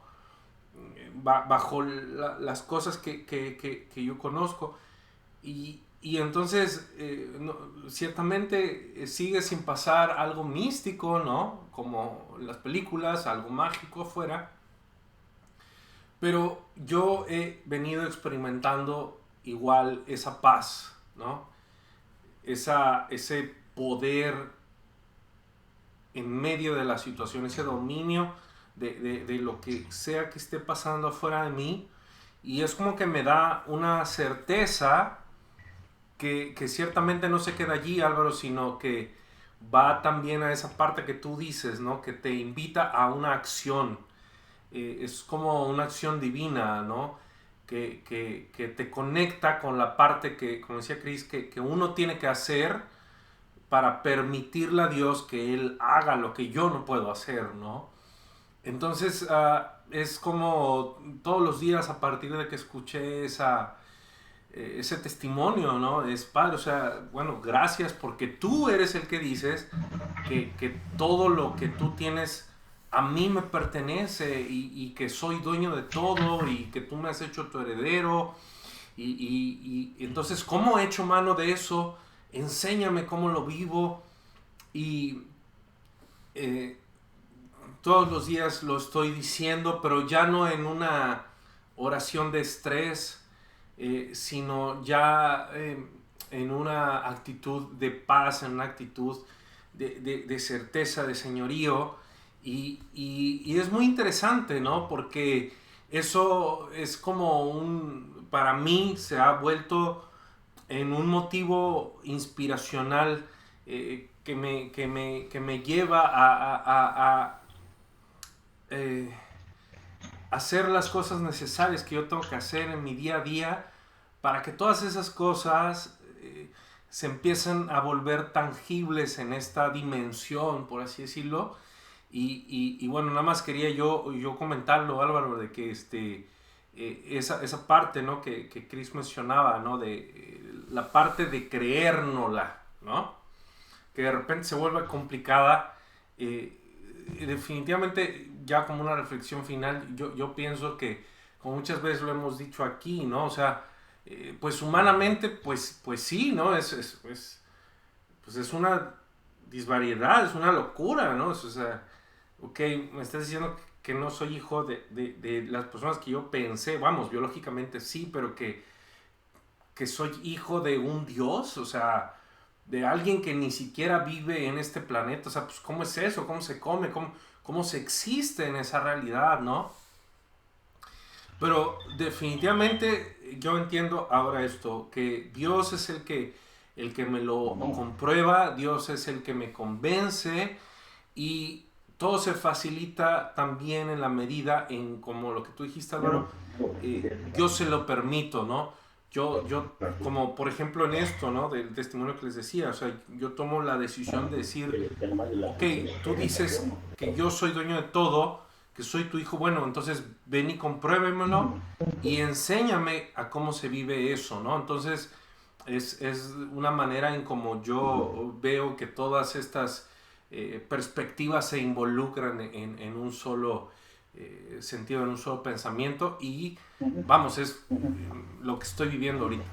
Bajo las cosas que yo conozco. Y entonces, ciertamente sigue sin pasar algo místico, ¿no? Como en las películas, algo mágico afuera. Pero yo he venido experimentando igual esa paz, ¿no? Ese poder en medio de la situación, ese dominio de lo que sea que esté pasando afuera de mí. Y es como que me da una certeza que ciertamente no se queda allí, Álvaro, sino que va también a esa parte que tú dices, ¿no? Que te invita a una acción. Es como una acción divina, ¿no? Que te conecta con la parte que, como decía Cris, que uno tiene que hacer para permitirle a Dios que Él haga lo que yo no puedo hacer, ¿no? Entonces, es como todos los días a partir de que escuché ese testimonio, ¿no? Es padre, o sea, bueno, gracias porque tú eres el que dices que todo lo que tú tienes a mí me pertenece y que soy dueño de todo y que tú me has hecho tu heredero. Y entonces, ¿cómo he hecho mano de eso? Enséñame cómo lo vivo. Y eh, todos los días lo estoy diciendo, pero ya no en una oración de estrés, sino ya en una actitud de paz, en una actitud de certeza, de señorío. Y es muy interesante, ¿no? Porque eso es como para mí se ha vuelto en un motivo inspiracional que me lleva a eh, hacer las cosas necesarias que yo tengo que hacer en mi día a día para que todas esas cosas se empiecen a volver tangibles en esta dimensión, por así decirlo. Y bueno, nada más quería yo comentarlo, Álvaro, de que esa parte, ¿no? que Chris mencionaba, ¿no? De la parte de creérnosla, ¿no? Que de repente se vuelve complicada. Definitivamente, ya como una reflexión final, yo pienso que, como muchas veces lo hemos dicho aquí, ¿no? O sea, pues humanamente, pues sí, ¿no? Pues es una disvariedad, es una locura, ¿no? O sea, ok, me estás diciendo que no soy hijo de las personas que yo pensé, vamos, biológicamente sí, pero que soy hijo de un Dios, o sea, de alguien que ni siquiera vive en este planeta, o sea, pues ¿cómo es eso? ¿Cómo se come? ¿Cómo se existe en esa realidad, no? Pero definitivamente yo entiendo ahora esto, que Dios es el que me lo comprueba, Dios es el que me convence y todo se facilita también en la medida en como lo que tú dijiste, Álvaro, yo se lo permito, ¿no? Como por ejemplo en esto, ¿no? Del testimonio que les decía, o sea, yo tomo la decisión de decir, ok, tú dices que yo soy dueño de todo, que soy tu hijo, bueno, entonces ven y compruébemelo y enséñame a cómo se vive eso, ¿no? Entonces es una manera en como yo veo que todas estas perspectivas se involucran en un solo sentido, en un solo pensamiento y vamos, es lo que estoy viviendo ahorita.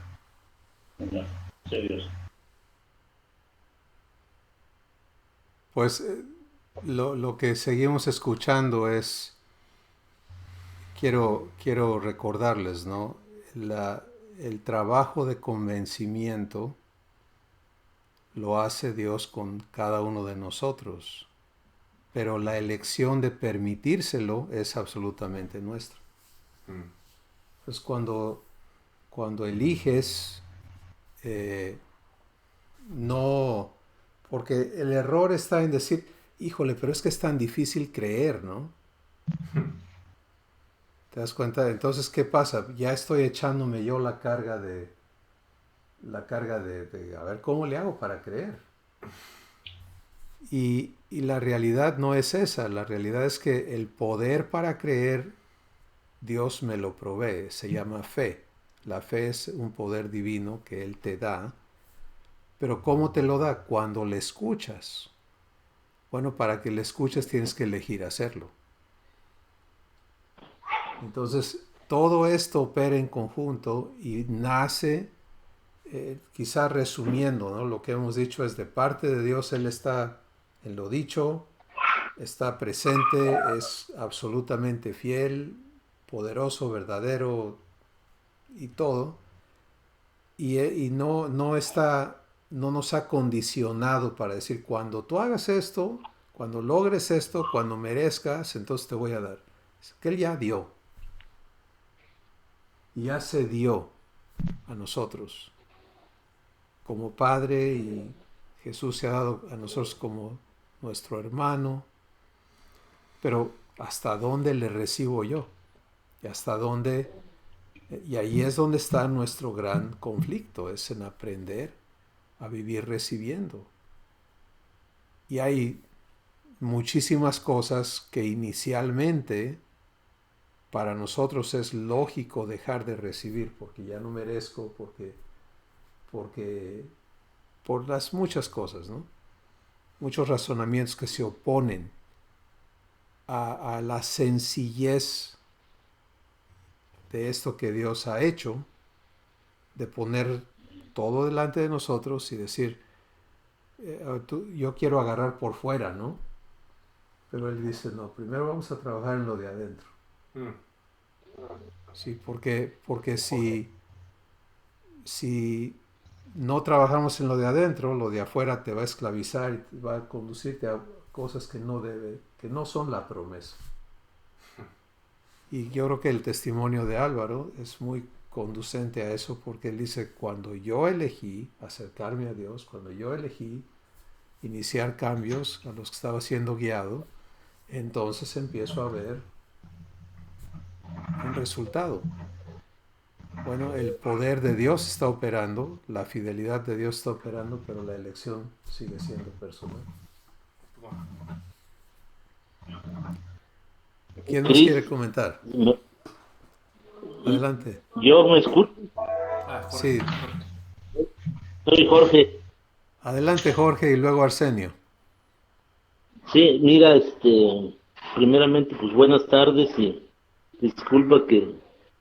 Pues lo que seguimos escuchando es, quiero recordarles, ¿no? El trabajo de convencimiento lo hace Dios con cada uno de nosotros, pero la elección de permitírselo es absolutamente nuestra. Entonces cuando eliges, no, porque el error está en decir, híjole, pero es que es tan difícil creer, ¿no? ¿Te das cuenta? Entonces, ¿qué pasa? Ya estoy echándome yo la carga de a ver cómo le hago para creer. Y la realidad no es esa, la realidad es que el poder para creer, Dios me lo provee, se llama fe. La fe es un poder divino que Él te da, pero ¿cómo te lo da? Cuando le escuchas. Bueno, para que le escuches tienes que elegir hacerlo. Entonces, todo esto opera en conjunto y nace, quizá resumiendo, ¿no? Lo que hemos dicho es de parte de Dios, Él está en lo dicho, está presente, es absolutamente fiel, poderoso, verdadero y todo. Y no nos ha condicionado para decir, cuando tú hagas esto, cuando logres esto, cuando merezcas, entonces te voy a dar. Es que Él ya dio. Ya se dio a nosotros como Padre y Jesús se ha dado a nosotros como nuestro hermano. Pero ¿hasta dónde le recibo yo? ¿Y hasta dónde? Y ahí es donde está nuestro gran conflicto, es en aprender a vivir recibiendo. Y hay muchísimas cosas que inicialmente para nosotros es lógico dejar de recibir porque ya no merezco, porque por las muchas cosas, ¿no? Muchos razonamientos que se oponen a la sencillez de esto que Dios ha hecho, de poner todo delante de nosotros y decir, yo quiero agarrar por fuera, ¿no? Pero Él dice, no, primero vamos a trabajar en lo de adentro. Sí, porque si no trabajamos en lo de adentro, lo de afuera te va a esclavizar y va a conducirte a cosas que no son la promesa. Y yo creo que el testimonio de Álvaro es muy conducente a eso porque él dice, cuando yo elegí acercarme a Dios, cuando yo elegí iniciar cambios a los que estaba siendo guiado, entonces empiezo a ver un resultado. Bueno, el poder de Dios está operando, la fidelidad de Dios está operando, pero la elección sigue siendo personal. ¿Quién nos quiere comentar? Adelante. ¿Yo me escucho? Sí. Soy Jorge. Adelante, Jorge, y luego Arsenio. Sí, mira, primeramente, pues buenas tardes y disculpa que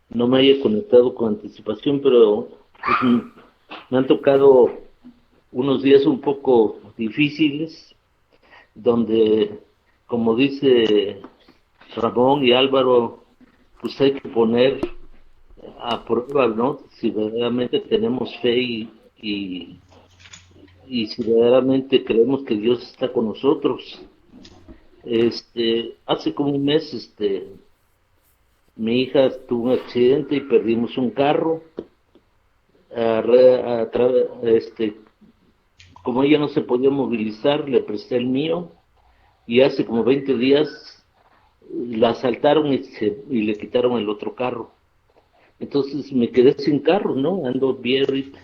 no me haya conectado con anticipación, pero pues, me han tocado unos días un poco difíciles, donde, como dice Ramón y Álvaro, pues hay que poner a prueba, ¿no? Si verdaderamente tenemos fe y si verdaderamente creemos que Dios está con nosotros. Hace como un mes, mi hija tuvo un accidente y perdimos un carro. Como ella no se podía movilizar, le presté el mío y hace como 20 días la asaltaron y le quitaron el otro carro. Entonces me quedé sin carro, ¿no? Ando bien ahorita.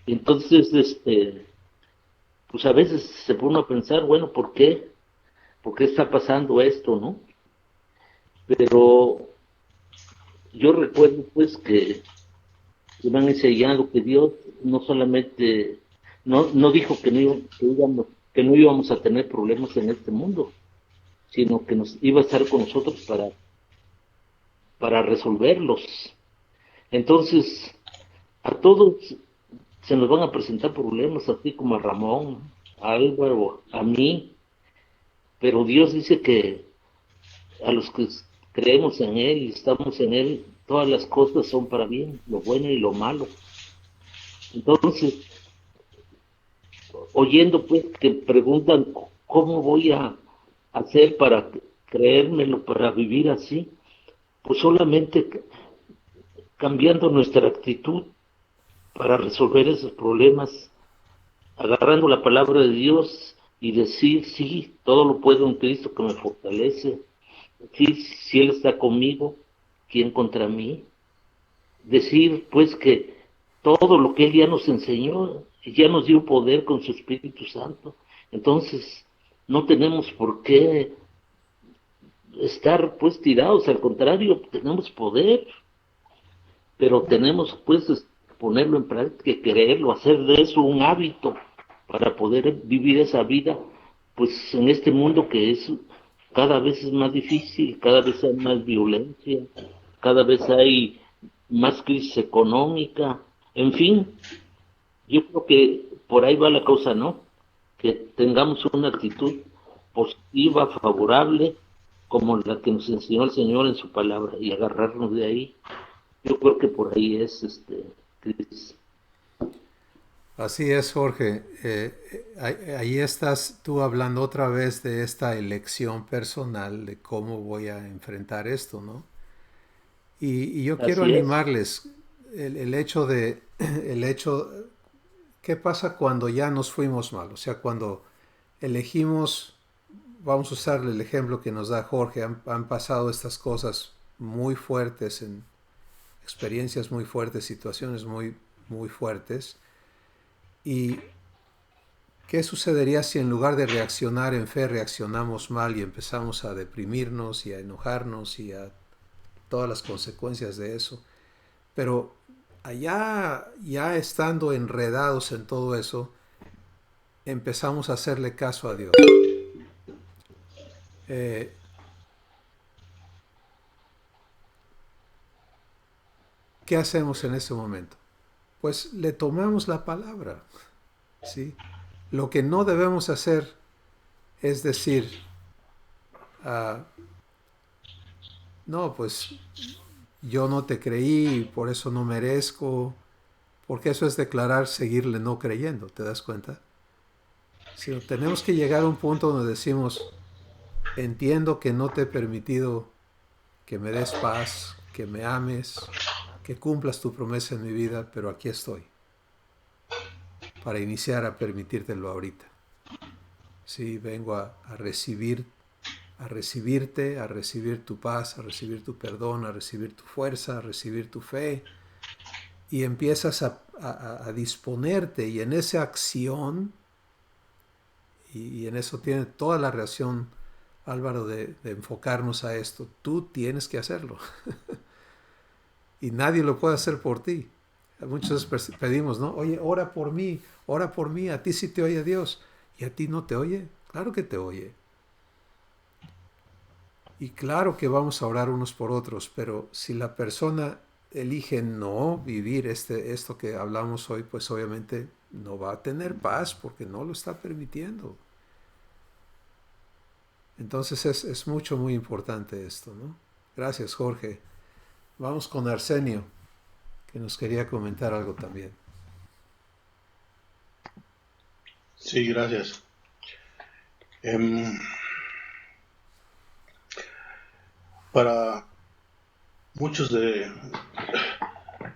Entonces, pues a veces se pone a pensar, bueno, ¿por qué? ¿Por qué está pasando esto, no? Pero yo recuerdo pues que me han enseñado que Dios no solamente, no dijo que no íbamos a tener problemas en este mundo, sino que nos iba a estar con nosotros para resolverlos. Entonces, a todos se nos van a presentar problemas, así como a Ramón, a Álvaro, a mí, pero Dios dice que a los que creemos en Él y estamos en Él, todas las cosas son para bien, lo bueno y lo malo. Entonces, oyendo pues que preguntan cómo voy a hacer para creérmelo, para vivir así, pues solamente cambiando nuestra actitud para resolver esos problemas, agarrando la palabra de Dios y decir, sí, todo lo puedo en Cristo que me fortalece. Sí, si Él está conmigo, ¿quién contra mí? Decir, pues, que todo lo que Él ya nos enseñó, ya nos dio poder con su Espíritu Santo. Entonces, no tenemos por qué estar, pues, tirados. Al contrario, tenemos poder, pero tenemos, pues, ponerlo en práctica, creerlo, hacer de eso un hábito para poder vivir esa vida, pues, en este mundo que es cada vez es más difícil, cada vez hay más violencia, cada vez hay más crisis económica, en fin, yo creo que por ahí va la cosa, ¿no? Que tengamos una actitud positiva, favorable, como la que nos enseñó el Señor en su palabra, y agarrarnos de ahí. Yo creo que por ahí es, Cris. Así es, Jorge. Ahí estás tú hablando otra vez de esta elección personal, de cómo voy a enfrentar esto, ¿no? Y yo quiero Así es. animarles el hecho, ¿qué pasa cuando ya nos fuimos mal? O sea, cuando elegimos, vamos a usar el ejemplo que nos da Jorge, han pasado estas cosas muy fuertes, en experiencias muy fuertes, situaciones muy fuertes, y ¿Qué sucedería si en lugar de reaccionar en fe reaccionamos mal y empezamos a deprimirnos y a enojarnos y a todas las consecuencias de eso? Pero allá, ya estando enredados en todo eso, empezamos a hacerle caso a Dios. Eh, ¿Qué hacemos en ese momento? Pues le tomamos la palabra, ¿sí? Lo que no debemos hacer es decir, ah, no, pues yo no te creí, por eso no merezco, porque eso es declarar seguirle no creyendo, ¿te das cuenta? Sino tenemos que llegar a un punto donde decimos, entiendo que no te he permitido que me des paz, que me ames, que cumplas tu promesa en mi vida, pero aquí estoy, para iniciar a permitírtelo ahorita. Sí, vengo a recibir, a recibirte, a recibir tu paz, a recibir tu perdón, a recibir tu fuerza, a recibir tu fe, y empiezas a disponerte, y en esa acción, y en eso tiene toda la reacción, Álvaro, de enfocarnos a esto, tú tienes que hacerlo, y nadie lo puede hacer por ti. Muchas veces pedimos, ¿no? Oye, ora por mí, a ti sí te oye Dios, y a ti no te oye, claro que te oye. Y claro que vamos a orar unos por otros, pero si la persona elige no vivir esto que hablamos hoy, pues obviamente no va a tener paz porque no lo está permitiendo. Entonces es mucho, muy importante esto, ¿no? Gracias, Jorge. Vamos con Arsenio, que nos quería comentar algo también. Sí, gracias. Para muchos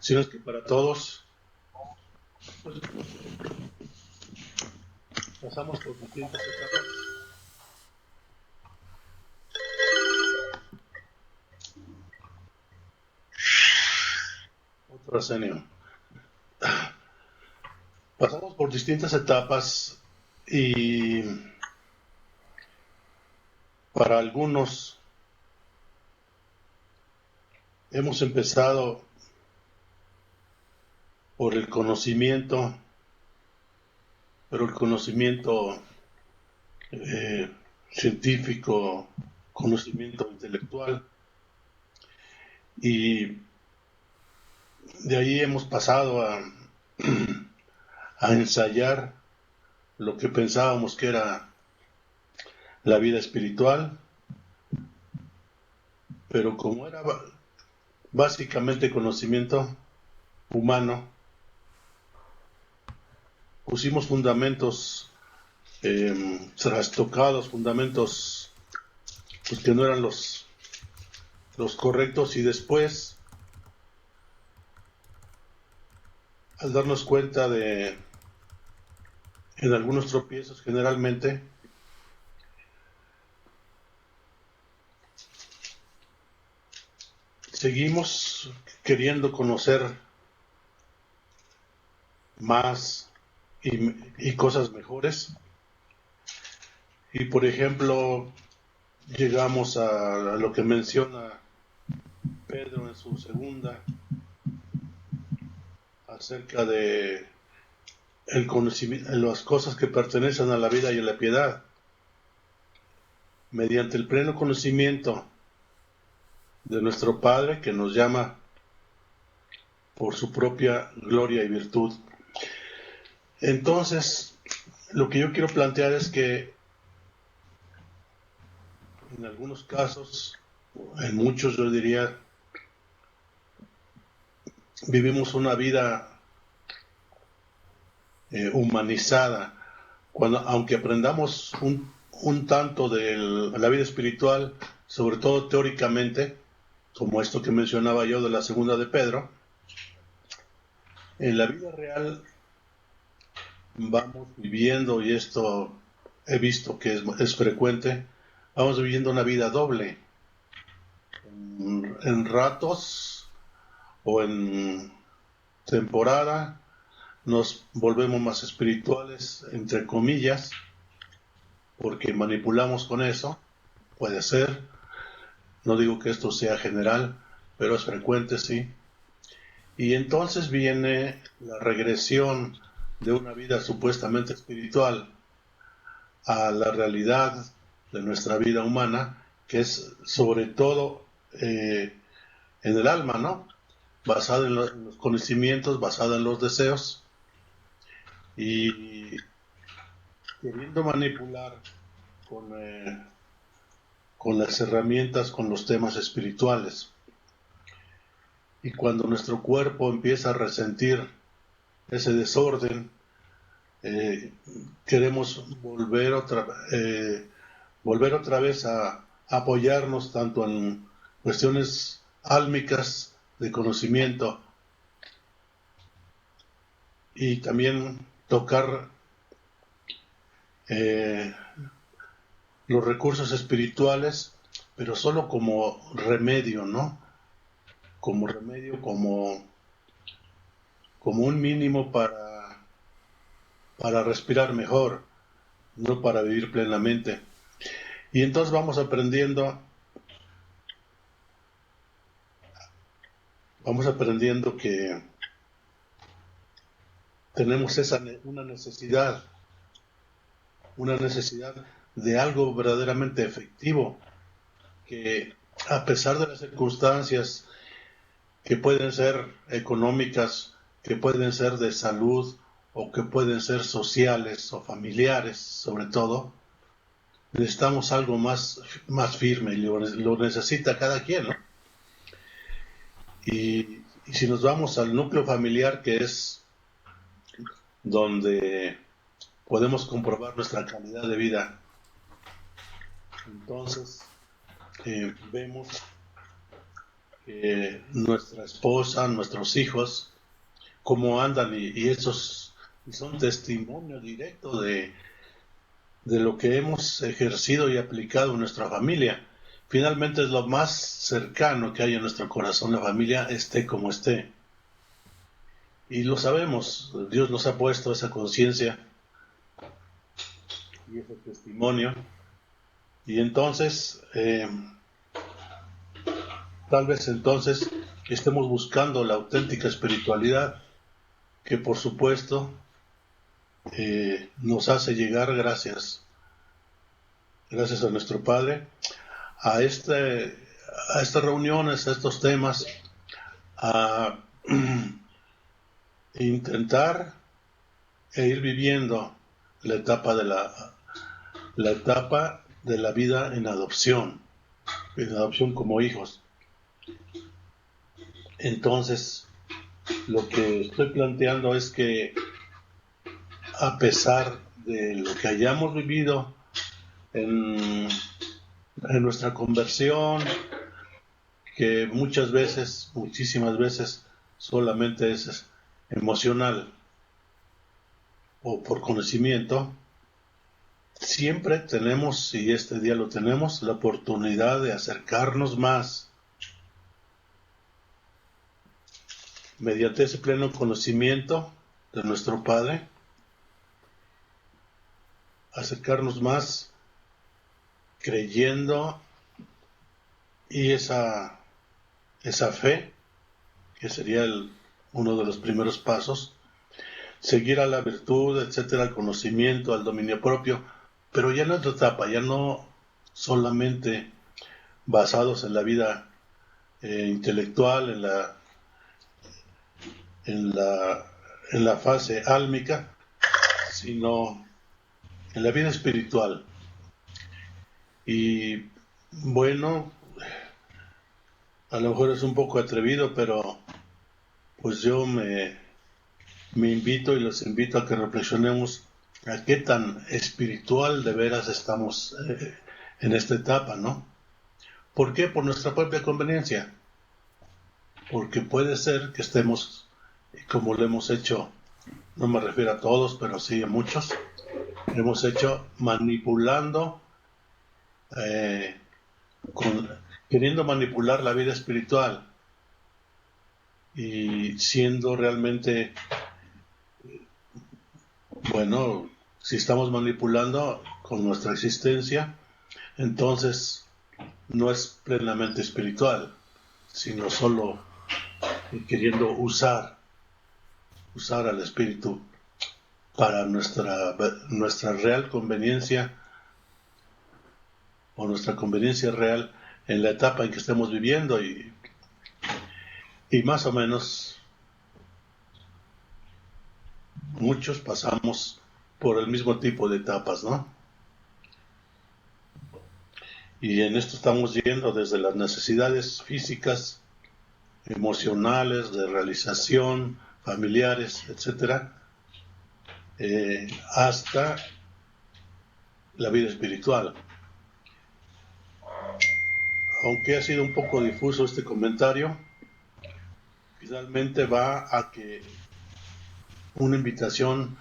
si no es que para todos, pues, pasamos por distintas etapas. Otro Arsenio. Pasamos por distintas etapas y para algunos hemos empezado por el conocimiento, pero el conocimiento científico, conocimiento intelectual, y de ahí hemos pasado a ensayar lo que pensábamos que era la vida espiritual, pero como era básicamente conocimiento humano, pusimos fundamentos trastocados, fundamentos pues, que no eran los correctos, y después, al darnos cuenta en algunos tropiezos generalmente, seguimos queriendo conocer más y cosas mejores, y por ejemplo llegamos a lo que menciona Pedro en su segunda acerca de el conocimiento, las cosas que pertenecen a la vida y a la piedad, mediante el pleno conocimiento de nuestro Padre, que nos llama por su propia gloria y virtud. Entonces, lo que yo quiero plantear es que en algunos casos, en muchos yo diría, vivimos una vida humanizada, aunque aprendamos un tanto de la vida espiritual, sobre todo teóricamente, como esto que mencionaba yo de la segunda de Pedro, en la vida real vamos viviendo, y esto he visto que es frecuente, vamos viviendo una vida doble, en ratos o en temporada nos volvemos más espirituales, entre comillas, porque manipulamos con eso, puede ser, no digo que esto sea general, pero es frecuente, sí. Y entonces viene la regresión de una vida supuestamente espiritual a la realidad de nuestra vida humana, que es sobre todo en el alma, ¿no? Basada en los conocimientos, basada en los deseos y queriendo manipular con las herramientas, con los temas espirituales. Y cuando nuestro cuerpo empieza a resentir ese desorden, queremos volver otra vez a apoyarnos tanto en cuestiones álmicas de conocimiento y también tocar los recursos espirituales, pero solo como remedio, ¿no? Como remedio, como un mínimo para respirar mejor, no para vivir plenamente. Y entonces vamos aprendiendo que tenemos una necesidad de algo verdaderamente efectivo, que a pesar de las circunstancias que pueden ser económicas, que pueden ser de salud o que pueden ser sociales o familiares, sobre todo, necesitamos algo más firme y lo necesita cada quien, ¿no? Y si nos vamos al núcleo familiar, que es donde podemos comprobar nuestra calidad de vida, entonces vemos que nuestra esposa, nuestros hijos, cómo andan y esos son testimonio directo de lo que hemos ejercido y aplicado en nuestra familia. Finalmente es lo más cercano que hay en nuestro corazón, la familia, esté como esté. Y lo sabemos, Dios nos ha puesto esa conciencia y ese testimonio. Y entonces, tal vez entonces estemos buscando la auténtica espiritualidad, que por supuesto nos hace llegar gracias a nuestro Padre, a estas reuniones, a estos temas, a intentar ir viviendo la etapa de la vida en adopción como hijos. Entonces, lo que estoy planteando es que a pesar de lo que hayamos vivido en nuestra conversión, que muchísimas veces, solamente es emocional o por conocimiento, siempre tenemos, y este día lo tenemos, la oportunidad de acercarnos más mediante ese pleno conocimiento de nuestro Padre, acercarnos más creyendo, y esa fe, que sería uno de los primeros pasos, seguir a la virtud, etcétera, al conocimiento, al dominio propio, pero ya en otra etapa, ya no solamente basados en la vida intelectual, en la fase álmica, sino en la vida espiritual. Y bueno, a lo mejor es un poco atrevido, pero pues yo me invito y los invito a que reflexionemos a qué tan espiritual de veras estamos en esta etapa, ¿no? ¿Por qué? Por nuestra propia conveniencia. Porque puede ser que estemos, como lo hemos hecho, no me refiero a todos, pero sí a muchos, hemos hecho manipulando, queriendo manipular la vida espiritual y siendo realmente Bueno, si estamos manipulando con nuestra existencia, entonces no es plenamente espiritual, sino solo queriendo usar al espíritu para nuestra real conveniencia o nuestra conveniencia real en la etapa en que estemos viviendo y más o menos muchos pasamos por el mismo tipo de etapas, ¿no? Y en esto estamos yendo desde las necesidades físicas, emocionales, de realización, familiares, etcétera, hasta la vida espiritual. Aunque ha sido un poco difuso este comentario, finalmente va a que una invitación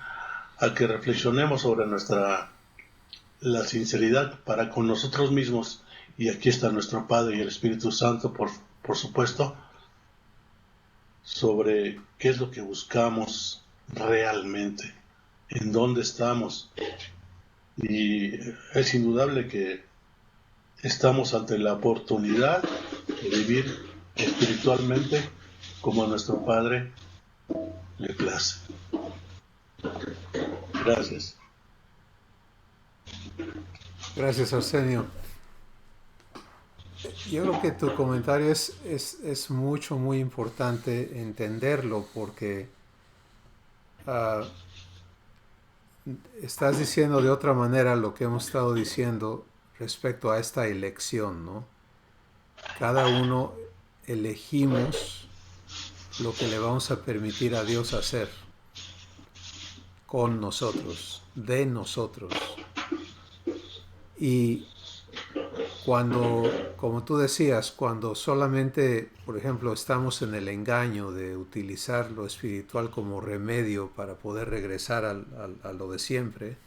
a que reflexionemos sobre la sinceridad para con nosotros mismos, y aquí está nuestro Padre y el Espíritu Santo, por supuesto, sobre qué es lo que buscamos realmente, en dónde estamos. Y es indudable que estamos ante la oportunidad de vivir espiritualmente como a nuestro Padre le place. Gracias. Gracias, Arsenio. Yo creo que tu comentario es muy importante entenderlo, porque estás diciendo de otra manera lo que hemos estado diciendo respecto a esta elección, ¿no? Cada uno elegimos lo que le vamos a permitir a Dios hacer con nosotros, de nosotros. Y cuando, como tú decías, cuando solamente, por ejemplo, estamos en el engaño de utilizar lo espiritual como remedio para poder regresar a lo de siempre,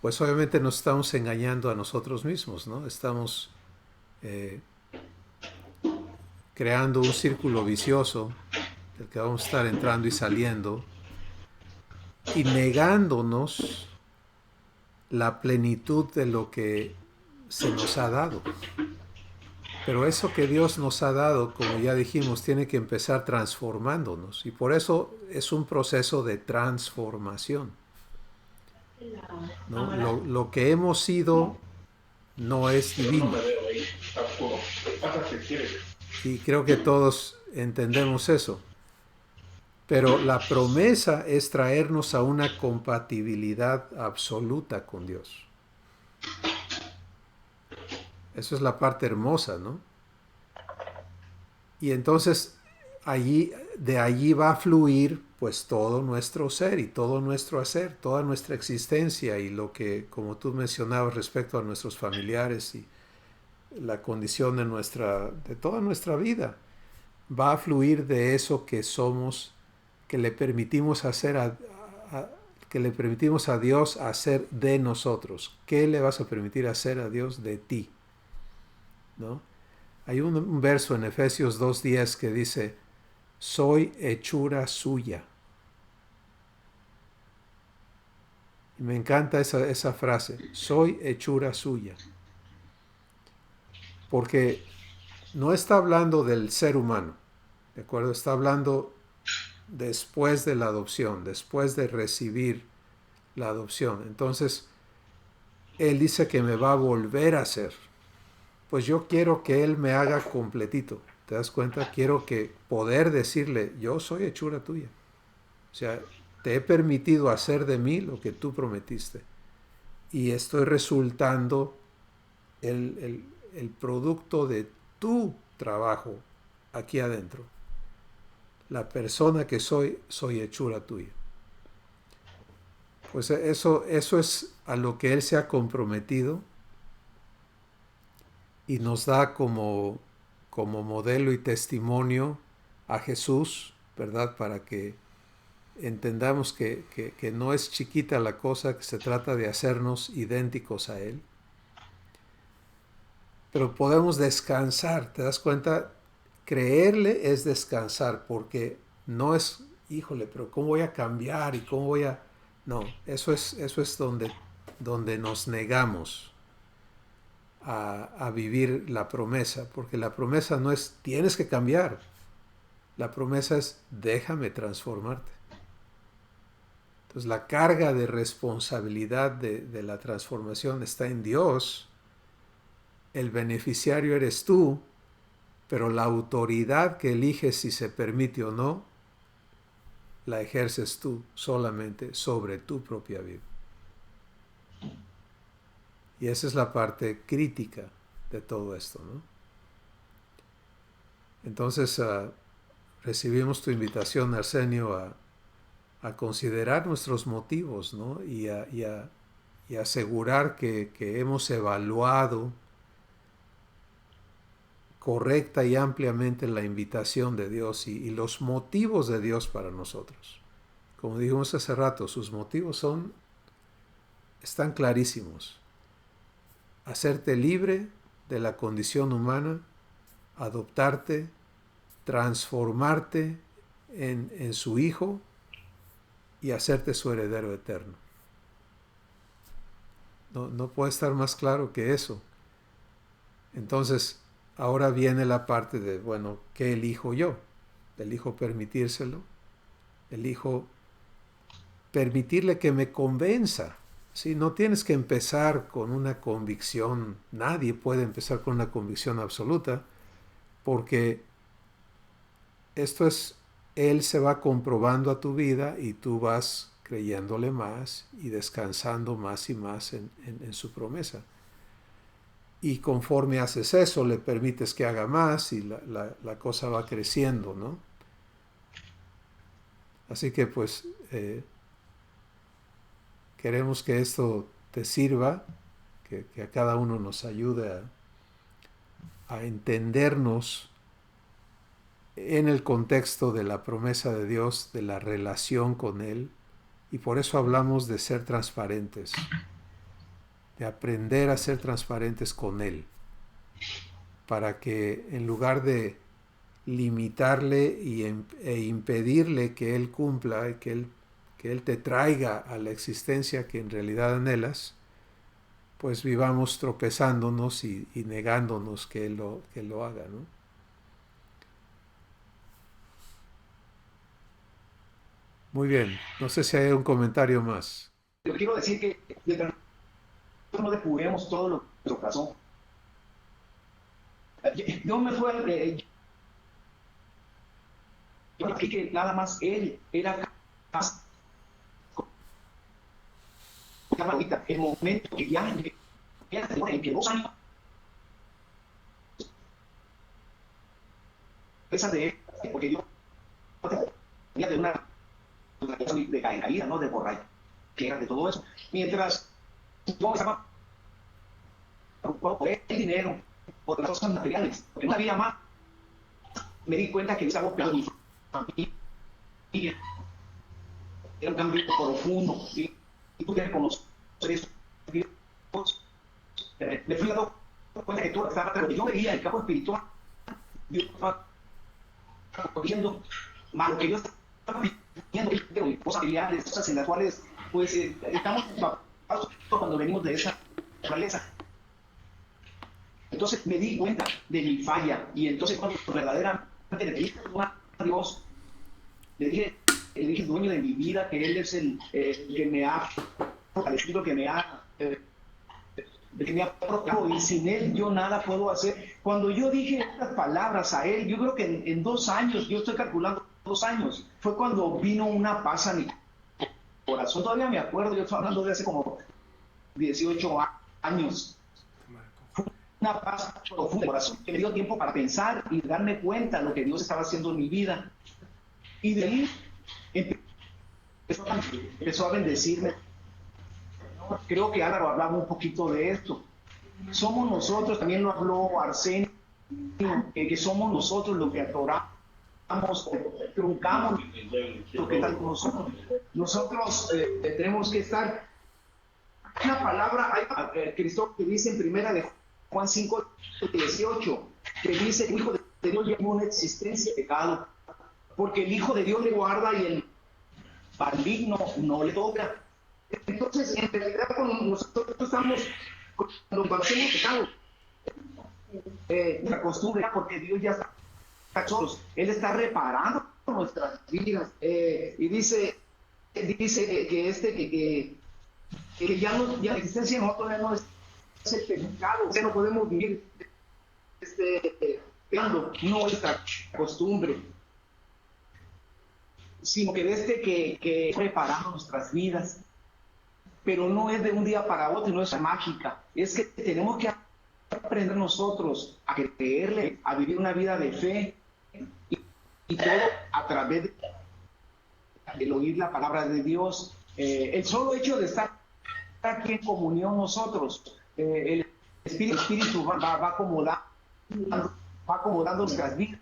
pues obviamente nos estamos engañando a nosotros mismos, ¿no? Estamos creando un círculo vicioso del que vamos a estar entrando y saliendo, y negándonos la plenitud de lo que se nos ha dado. Pero eso que Dios nos ha dado, como ya dijimos, tiene que empezar transformándonos, y por eso es un proceso de transformación, ¿no? Lo que hemos sido no es divino, y creo que todos entendemos eso. Pero la promesa es traernos a una compatibilidad absoluta con Dios. Eso es la parte hermosa, ¿no? Y entonces de allí va a fluir pues todo nuestro ser y todo nuestro hacer, toda nuestra existencia, y lo que, como tú mencionabas respecto a nuestros familiares y la condición de toda nuestra vida, va a fluir de eso que somos, que le permitimos hacer que le permitimos a Dios hacer de nosotros. ¿Qué le vas a permitir hacer a Dios de ti? ¿No? Hay un verso en Efesios 2:10 que dice: soy hechura suya. Y me encanta esa frase, soy hechura suya. Porque no está hablando del ser humano, ¿de acuerdo? Está hablando después de la adopción, después de recibir la adopción. Entonces, Él dice que me va a volver a hacer. Pues yo quiero que Él me haga completito. ¿Te das cuenta? Quiero poder decirle, yo soy hechura tuya. O sea, te he permitido hacer de mí lo que tú prometiste. Y estoy resultando el producto de tu trabajo aquí adentro. La persona que soy hechura tuya. Pues eso es a lo que Él se ha comprometido, y nos da como modelo y testimonio a Jesús, ¿verdad? Para que entendamos que no es chiquita la cosa, que se trata de hacernos idénticos a Él. Pero podemos descansar, ¿te das cuenta? Creerle es descansar, porque no es, híjole, pero ¿cómo voy a cambiar y cómo voy a No, eso es donde nos negamos a vivir la promesa, porque la promesa no es tienes que cambiar, la promesa es déjame transformarte. Entonces la carga de responsabilidad de la transformación está en Dios, el beneficiario eres tú, pero la autoridad que eliges si se permite o no, la ejerces tú solamente sobre tu propia vida. Y esa es la parte crítica de todo esto, ¿no? Entonces recibimos tu invitación, Arsenio, a considerar nuestros motivos, ¿no? Y asegurar que hemos evaluado correcta y ampliamente la invitación de Dios y los motivos de Dios para nosotros. Como dijimos hace rato, sus motivos están clarísimos. Hacerte libre de la condición humana, adoptarte, transformarte en su Hijo y hacerte su heredero eterno. No puede estar más claro que eso. Entonces, ahora viene la parte de, bueno, ¿qué elijo yo? ¿Elijo permitírselo? ¿Elijo permitirle que me convenza? ¿Sí? No tienes que empezar con una convicción, nadie puede empezar con una convicción absoluta, porque esto es, Él se va comprobando a tu vida y tú vas creyéndole más y descansando más y más en su promesa. Y conforme haces eso, le permites que haga más y la cosa va creciendo, ¿no? Así que pues queremos que esto te sirva, que a cada uno nos ayude a entendernos en el contexto de la promesa de Dios, de la relación con Él, y por eso hablamos de ser transparentes, de aprender a ser transparentes con Él, para que en lugar de limitarle e impedirle que Él cumpla, que Él te traiga a la existencia que en realidad anhelas, pues vivamos tropezándonos y negándonos que Él lo haga, ¿no? Muy bien, no sé si hay un comentario más. Yo quiero decir que mientras no depuremos todo lo que nos pasó, yo me fue, yo aquí que nada más él era capaz, el momento que ya en que 2 años esa de él, porque yo tenía de una de caída, ¿no? De borracha, que era de todo eso. Mientras yo estaba preocupado por el dinero, por las cosas materiales, porque no había más, me di cuenta que estaba golpeando mi familia. Era un cambio profundo, ¿sí? Y tuve que reconocer eso. Me fui dando cuenta que todo estaba, pero yo veía el campo espiritual, yo estaba corriendo, más lo que yo estaba viendo, cosas familiares, cosas en las cuales, pues, estamos empapados cuando venimos de esa naturaleza. Entonces me di cuenta de mi falla, y entonces cuando verdaderamente le dije a Dios, le dije dueño de mi vida, que Él es el que me ha fortalecido, que me ha procurado, y sin Él yo nada puedo hacer. Cuando yo dije estas palabras a Él, yo creo que en 2 años, yo estoy calculando 2 años, fue cuando vino una paz a mi corazón. Todavía me acuerdo, yo estoy hablando de hace como 18 años. Una paz profunda en mi corazón, que me dio tiempo para pensar y darme cuenta de lo que Dios estaba haciendo en mi vida. Y de ahí empezó a bendecirme. Creo que Álvaro hablaba un poquito de esto. Somos nosotros, también lo habló Arsenio, que somos nosotros los que atoramos, truncamos lo que está con nosotros. Nosotros tenemos que estar. Una palabra, hay Cristo que dice en primera de Juan 5:18, que dice: el Hijo de Dios lleva una existencia de pecado, porque el Hijo de Dios le guarda y el maligno no le toca. Entonces, en realidad, cuando nosotros estamos, cuando hacemos pecado, la costumbre, porque Dios ya está con nosotros, Él está reparando nuestras vidas. Y dice que ya la existencia en nosotros no es el pecado, o sea, no podemos vivir pecando, no nuestra costumbre, sino que que reparando nuestras vidas. Pero no es de un día para otro, no es mágica. Es que tenemos que aprender nosotros a creerle, a vivir una vida de fe, y todo a través del oír la palabra de Dios. El solo hecho de estar aquí en comunión nosotros, el Espíritu va acomodando nuestras vidas,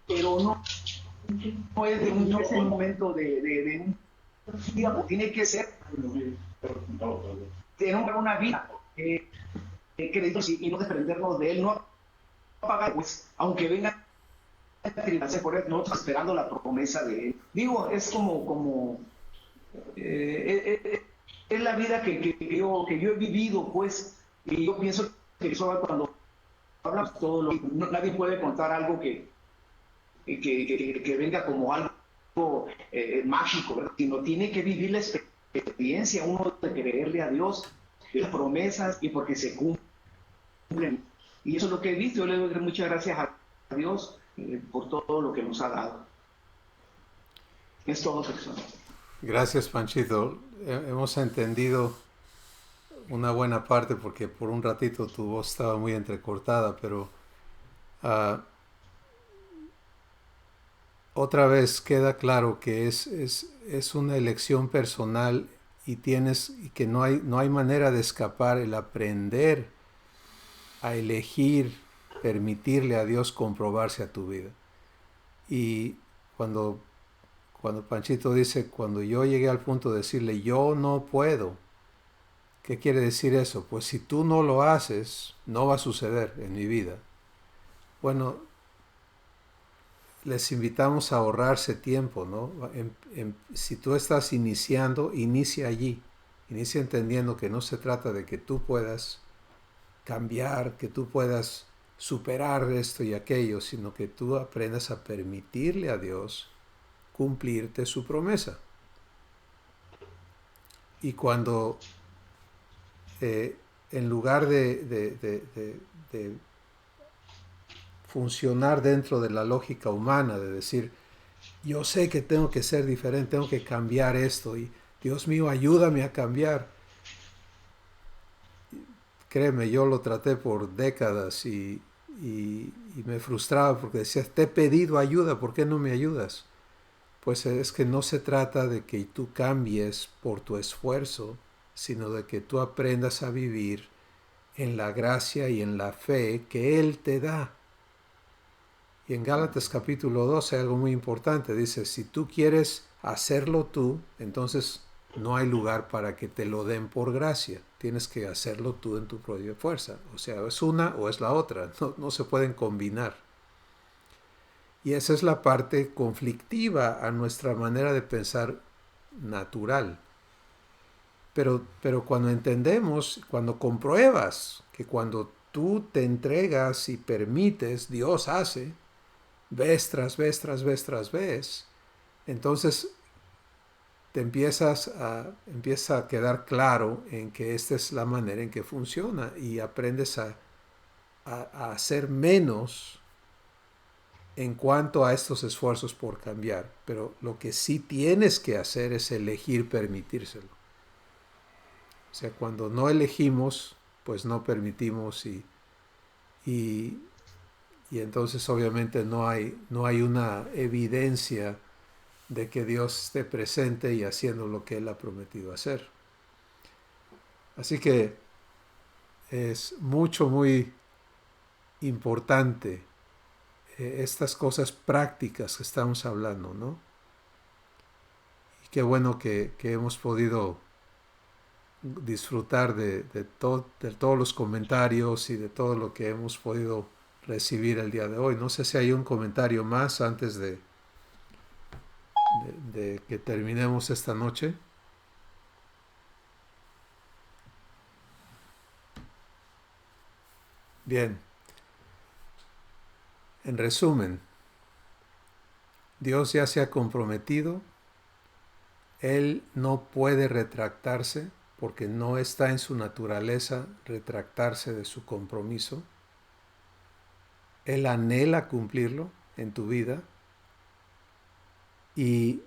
pero no es de un momento de un día, tiene que ser tener una vida creídos y no desprendernos de Él, no apagar, pues, aunque venga a tribulación por Él, nosotros esperando la promesa de Él. Digo, es como es la vida que yo he vivido, pues, y yo pienso que eso cuando hablamos todo, nadie puede contar algo que venga como algo mágico, ¿verdad? Sino tiene que vivir la experiencia uno de creerle a Dios, las promesas, y porque se cumplen. Y eso es lo que he visto. Yo le doy muchas gracias a Dios por todo lo que nos ha dado. Es todo, persona. Gracias, Panchito. Hemos entendido una buena parte porque por un ratito tu voz estaba muy entrecortada, pero otra vez queda claro que es una elección personal y que no hay manera de escapar el aprender a elegir, permitirle a Dios comprobarse a tu vida. Y cuando Panchito dice, cuando yo llegué al punto de decirle, yo no puedo, ¿qué quiere decir eso? Pues si tú no lo haces, no va a suceder en mi vida. Bueno, les invitamos a ahorrarse tiempo, ¿no? Si tú estás iniciando, inicia allí. Inicia entendiendo que no se trata de que tú puedas cambiar, que tú puedas superar esto y aquello, sino que tú aprendas a permitirle a Dios cumplirte su promesa. Y cuando en lugar de funcionar dentro de la lógica humana, de decir, yo sé que tengo que ser diferente, tengo que cambiar esto, y Dios mío, ayúdame a cambiar. Créeme, yo lo traté por décadas y me frustraba porque decía, te he pedido ayuda, ¿por qué no me ayudas? Pues es que no se trata de que tú cambies por tu esfuerzo, sino de que tú aprendas a vivir en la gracia y en la fe que Él te da. Y en Gálatas capítulo 12 hay algo muy importante. Dice, si tú quieres hacerlo tú, entonces no hay lugar para que te lo den por gracia. Tienes que hacerlo tú en tu propia fuerza. O sea, es una o es la otra. No se pueden combinar. Y esa es la parte conflictiva a nuestra manera de pensar natural. Pero cuando entendemos, cuando compruebas que cuando tú te entregas y permites, Dios hace, vez tras vez, tras vez, tras vez, entonces te empieza a quedar claro en que esta es la manera en que funciona y aprendes a hacer menos en cuanto a estos esfuerzos por cambiar. Pero lo que sí tienes que hacer es elegir permitírselo. O sea, cuando no elegimos, pues no permitimos y entonces obviamente no hay una evidencia de que Dios esté presente y haciendo lo que Él ha prometido hacer. Así que es muy importante estas cosas prácticas que estamos hablando, ¿no? Y qué bueno que hemos podido disfrutar de todos los comentarios y de todo lo que hemos podido recibir el día de hoy. No sé si hay un comentario más antes de que terminemos esta noche. Bien, en resumen, Dios ya se ha comprometido, Él no puede retractarse porque no está en su naturaleza retractarse de su compromiso. Él anhela cumplirlo en tu vida y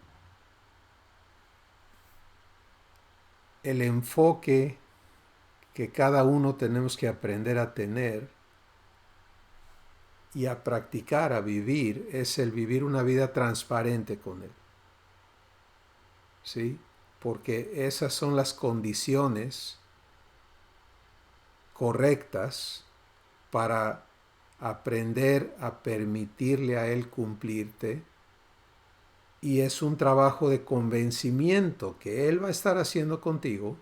el enfoque que cada uno tenemos que aprender a tener y a practicar, a vivir, es el vivir una vida transparente con Él. ¿Sí? Porque esas son las condiciones correctas para aprender a permitirle a Él cumplirte, y es un trabajo de convencimiento que Él va a estar haciendo contigo,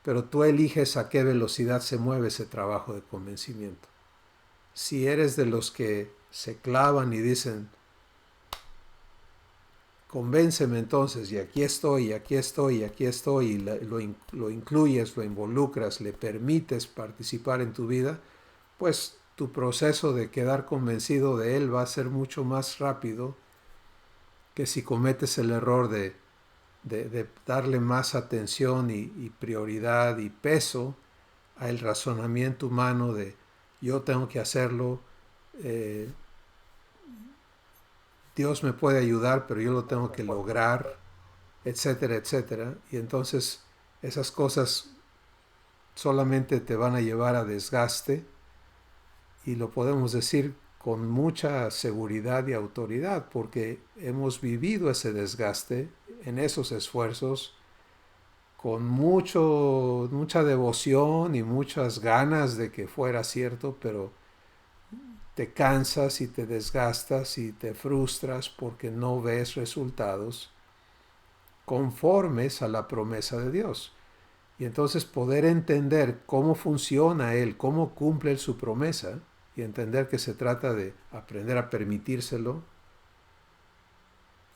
pero tú eliges a qué velocidad se mueve ese trabajo de convencimiento. Si eres de los que se clavan y dicen, convénceme entonces, y aquí estoy, y aquí estoy, y aquí estoy, y lo incluyes, lo involucras, le permites participar en tu vida, pues tu proceso de quedar convencido de Él va a ser mucho más rápido que si cometes el error de darle más atención y prioridad y peso al razonamiento humano de yo tengo que hacerlo, Dios me puede ayudar, pero yo lo tengo que lograr, etcétera, etcétera. Y entonces esas cosas solamente te van a llevar a desgaste, y lo podemos decir con mucha seguridad y autoridad, porque hemos vivido ese desgaste en esos esfuerzos con mucha devoción y muchas ganas de que fuera cierto, pero te cansas y te desgastas y te frustras porque no ves resultados conformes a la promesa de Dios. Y entonces poder entender cómo funciona Él, cómo cumple Él su promesa, y entender que se trata de aprender a permitírselo.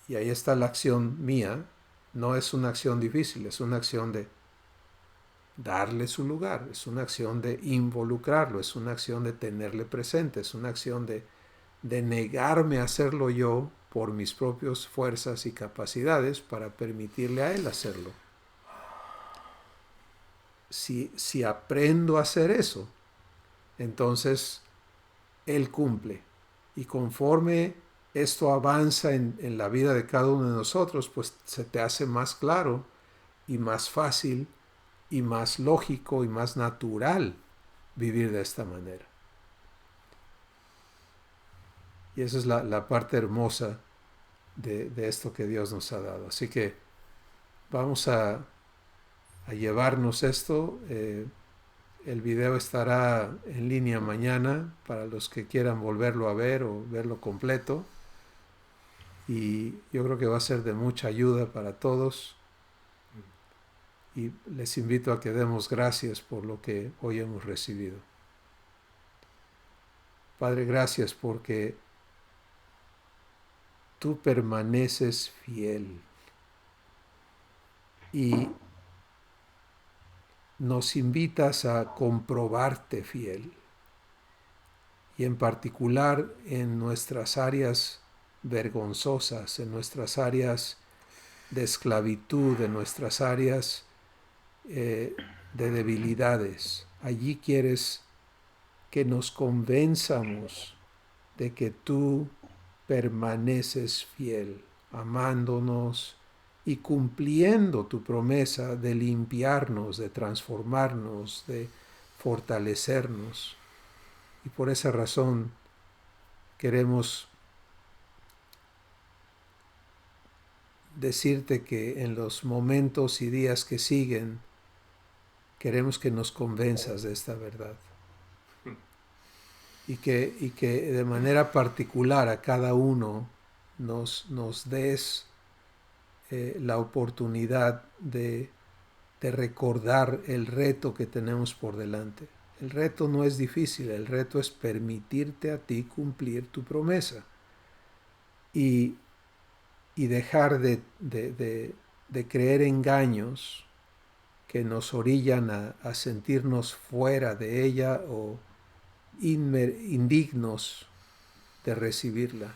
Y ahí está la acción mía. No es una acción difícil, es una acción de darle su lugar, es una acción de involucrarlo, es una acción de tenerle presente, es una acción de negarme a hacerlo yo por mis propias fuerzas y capacidades para permitirle a Él hacerlo. Si aprendo a hacer eso, entonces Él cumple. Y conforme esto avanza en la vida de cada uno de nosotros, pues se te hace más claro y más fácil y más lógico y más natural vivir de esta manera. Y esa es la parte hermosa de esto que Dios nos ha dado. Así que vamos a llevarnos esto. El video estará en línea mañana para los que quieran volverlo a ver o verlo completo. Y yo creo que va a ser de mucha ayuda para todos. Y les invito a que demos gracias por lo que hoy hemos recibido. Padre, gracias porque tú permaneces fiel y nos invitas a comprobarte fiel, y en particular en nuestras áreas vergonzosas, en nuestras áreas de esclavitud, en nuestras áreas de debilidades. Allí quieres que nos convenzamos de que tú permaneces fiel, amándonos y cumpliendo tu promesa de limpiarnos, de transformarnos, de fortalecernos. Y por esa razón queremos decirte que en los momentos y días que siguen, queremos que nos convenzas de esta verdad. Y que de manera particular a cada uno nos des la oportunidad de recordar el reto que tenemos por delante. El reto no es difícil, el reto es permitirte a ti cumplir tu promesa y dejar de creer engaños que nos orillan a sentirnos fuera de ella o indignos de recibirla.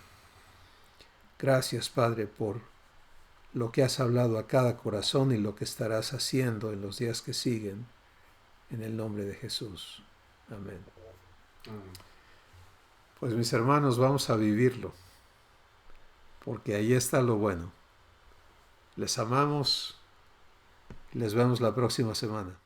Gracias, Padre, por lo que has hablado a cada corazón y lo que estarás haciendo en los días que siguen. En el nombre de Jesús. Amén. Pues mis hermanos, vamos a vivirlo, porque ahí está lo bueno. Les amamos. Les vemos la próxima semana.